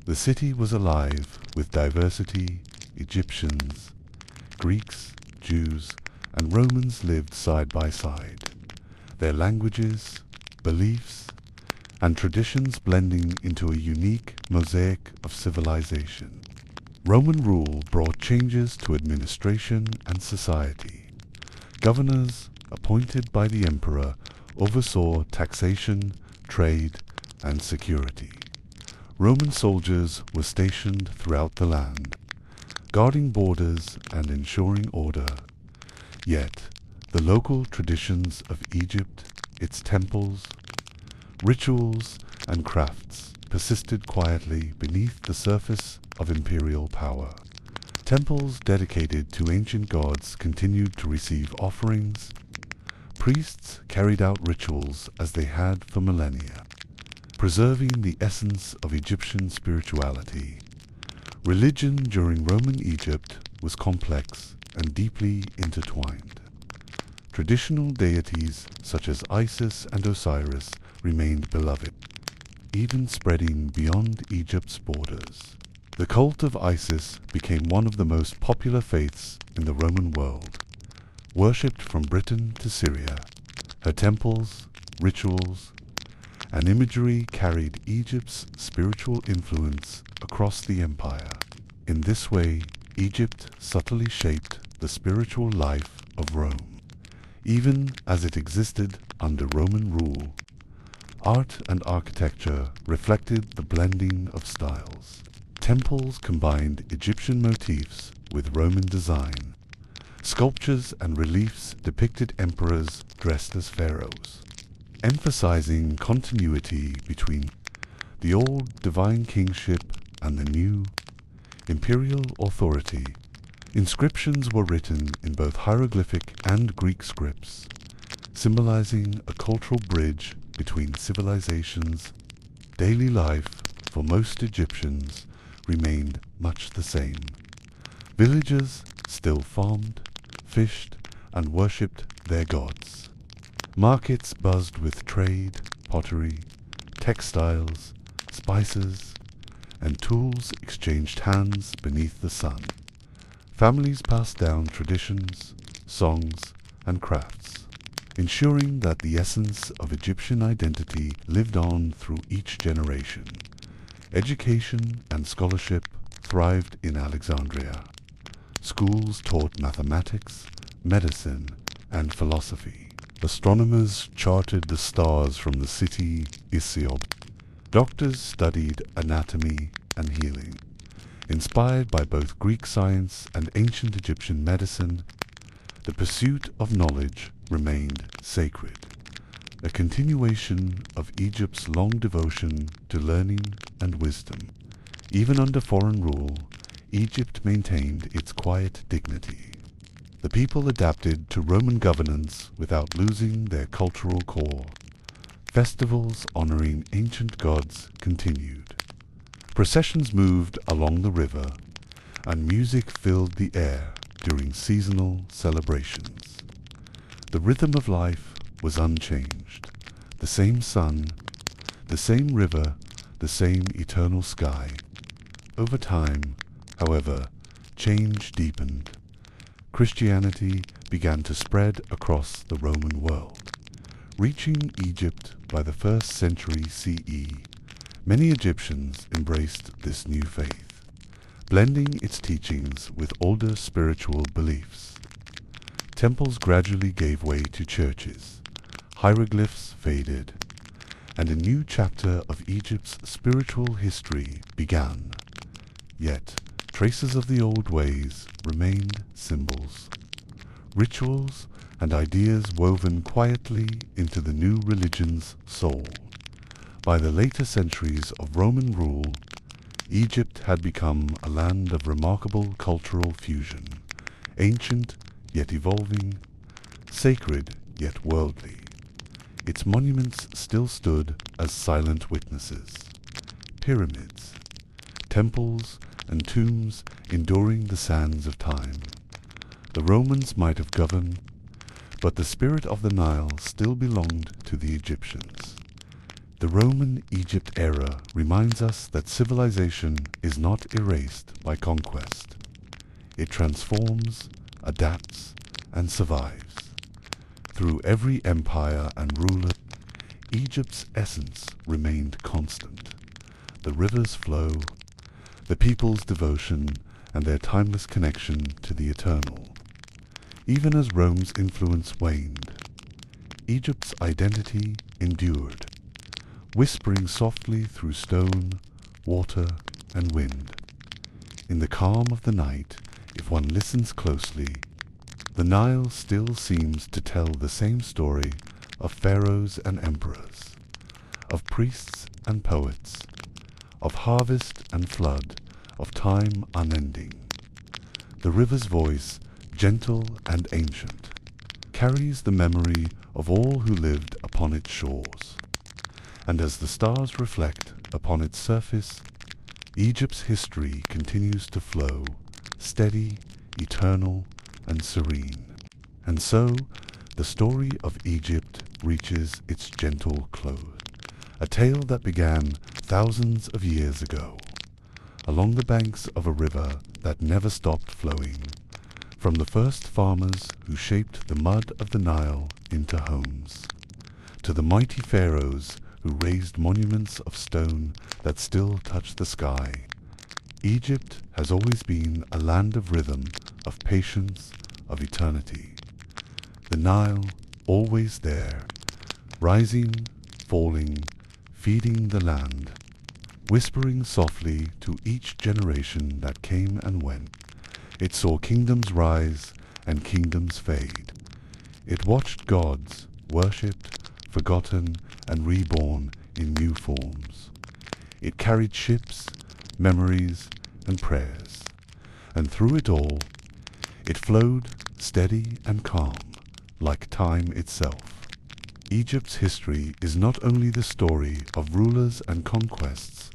The city was alive with diversity. Egyptians, Greeks, Jews, and Romans lived side by side, their languages, beliefs, and traditions blending into a unique mosaic of civilization. Roman rule brought changes to administration and society. Governors, appointed by the emperor, oversaw taxation, trade, and security. Roman soldiers were stationed throughout the land, guarding borders and ensuring order. Yet, the local traditions of Egypt, its temples, rituals, and crafts persisted quietly beneath the surface of imperial power. Temples dedicated to ancient gods continued to receive offerings. Priests carried out rituals as they had for millennia, preserving the essence of Egyptian spirituality. Religion during Roman Egypt was complex and deeply intertwined. Traditional deities such as Isis and Osiris remained beloved, even spreading beyond Egypt's borders. The cult of Isis became one of the most popular faiths in the Roman world, worshipped from Britain to Syria. Her temples, rituals, and imagery carried Egypt's spiritual influence across the empire. In this way, Egypt subtly shaped the spiritual life of Rome. Even as it existed under Roman rule, art and architecture reflected the blending of styles. Temples combined Egyptian motifs with Roman design. Sculptures and reliefs depicted emperors dressed as pharaohs, emphasizing continuity between the old divine kingship and the new imperial authority. Inscriptions were written in both hieroglyphic and Greek scripts, symbolizing a cultural bridge between civilizations. Daily life for most Egyptians remained much the same. Villagers still farmed, fished, and worshipped their gods. Markets buzzed with trade, pottery, textiles, spices, and tools exchanged hands beneath the sun. Families passed down traditions, songs, and crafts, ensuring that the essence of Egyptian identity lived on through each generation. Education and scholarship thrived in Alexandria. Schools taught mathematics, medicine, and philosophy. Astronomers charted the stars from the city Isiop. Doctors studied anatomy and healing. Inspired by both Greek science and ancient Egyptian medicine, the pursuit of knowledge remained sacred, a continuation of Egypt's long devotion to learning and wisdom. Even under foreign rule, Egypt maintained its quiet dignity. The people adapted to Roman governance without losing their cultural core. Festivals honoring ancient gods continued. Processions moved along the river, and music filled the air during seasonal celebrations. The rhythm of life was unchanged. The same sun, the same river, the same eternal sky. Over time, however, change deepened. Christianity began to spread across the Roman world. Reaching Egypt by the 1st century CE, many Egyptians embraced this new faith, blending its teachings with older spiritual beliefs. Temples gradually gave way to churches, hieroglyphs faded, and a new chapter of Egypt's spiritual history began. Yet, traces of the old ways remained symbols, rituals, and ideas woven quietly into the new religion's soul. By the later centuries of Roman rule, Egypt had become a land of remarkable cultural fusion, ancient yet evolving, sacred yet worldly. Its monuments still stood as silent witnesses. Pyramids, temples, and tombs enduring the sands of time. The Romans might have governed, but the spirit of the Nile still belonged to the Egyptians. The Roman Egypt era reminds us that civilization is not erased by conquest. It transforms, adapts, and survives. Through every empire and ruler, Egypt's essence remained constant. The rivers flow, the people's devotion, and their timeless connection to the eternal. Even as Rome's influence waned, Egypt's identity endured, whispering softly through stone, water, and wind. In the calm of the night, if one listens closely, the Nile still seems to tell the same story of pharaohs and emperors, of priests and poets, of harvest and flood, of time unending. The river's voice, gentle and ancient, carries the memory of all who lived upon its shores. And as the stars reflect upon its surface, Egypt's history continues to flow, steady, eternal, and serene. And so, the story of Egypt reaches its gentle close, a tale that began thousands of years ago, along the banks of a river that never stopped flowing, From the first farmers who shaped the mud of the Nile into homes, to the mighty pharaohs who raised monuments of stone that still touch the sky, Egypt has always been a land of rhythm, of patience, of eternity. The Nile, always there, rising, falling, feeding the land, whispering softly to each generation that came and went. It saw kingdoms rise and kingdoms fade. It watched gods worshipped, forgotten, and reborn in new forms. It carried ships, memories, and prayers. And through it all, it flowed steady and calm, like time itself. Egypt's history is not only the story of rulers and conquests,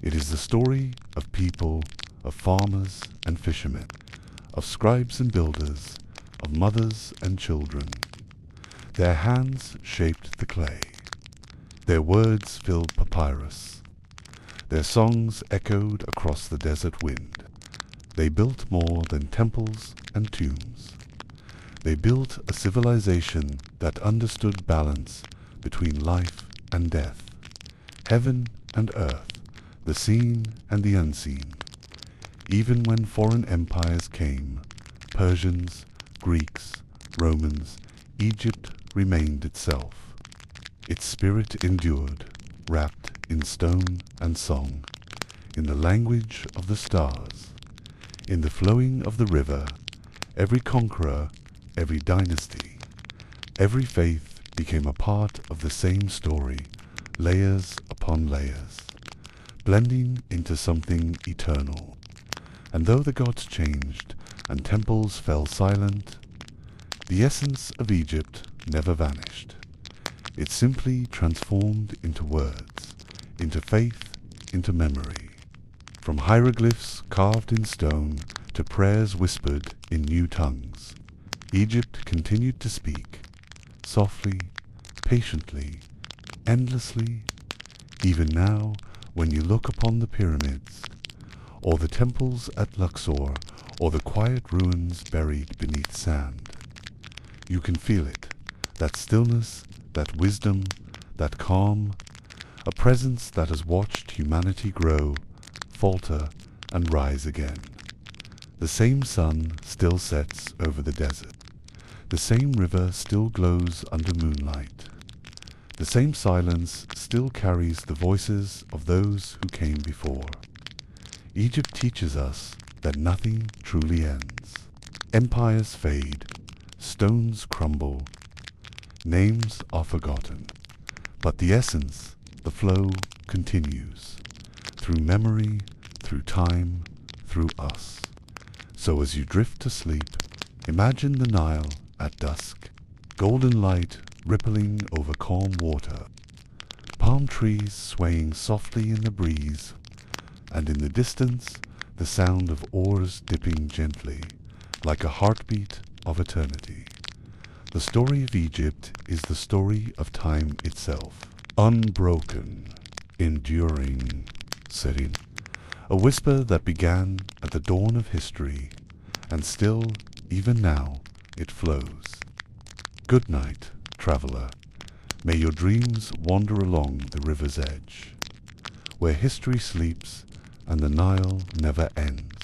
it is the story of people, of farmers and fishermen, of scribes and builders, of mothers and children. Their hands shaped the clay. Their words filled papyrus. Their songs echoed across the desert wind. They built more than temples and tombs. They built a civilization that understood balance between life and death, heaven and earth, the seen and the unseen. Even when foreign empires came, Persians, Greeks, Romans, Egypt remained itself. Its spirit endured, wrapped in stone and song, in the language of the stars, in the flowing of the river. Every conqueror, every dynasty, every faith became a part of the same story, layers upon layers, blending into something eternal. And though the gods changed and temples fell silent, the essence of Egypt never vanished. It simply transformed into words, into faith, into memory. From hieroglyphs carved in stone to prayers whispered in new tongues, Egypt continued to speak, softly, patiently, endlessly. Even now, when you look upon the pyramids, or the temples at Luxor, or the quiet ruins buried beneath sand, you can feel it, that stillness, that wisdom, that calm, a presence that has watched humanity grow, falter, and rise again. The same sun still sets over the desert. The same river still glows under moonlight. The same silence still carries the voices of those who came before. Egypt teaches us that nothing truly ends. Empires fade, stones crumble, names are forgotten, but the essence, the flow, continues, through memory, through time, through us. So as you drift to sleep, imagine the Nile at dusk, golden light rippling over calm water, palm trees swaying softly in the breeze, and in the distance the sound of oars dipping gently, like a heartbeat of eternity. The story of Egypt is the story of time itself, unbroken, enduring, serene. A whisper that began at the dawn of history, and still, even now, it flows. Good night, traveler. May your dreams wander along the river's edge, where history sleeps and the Nile never ends.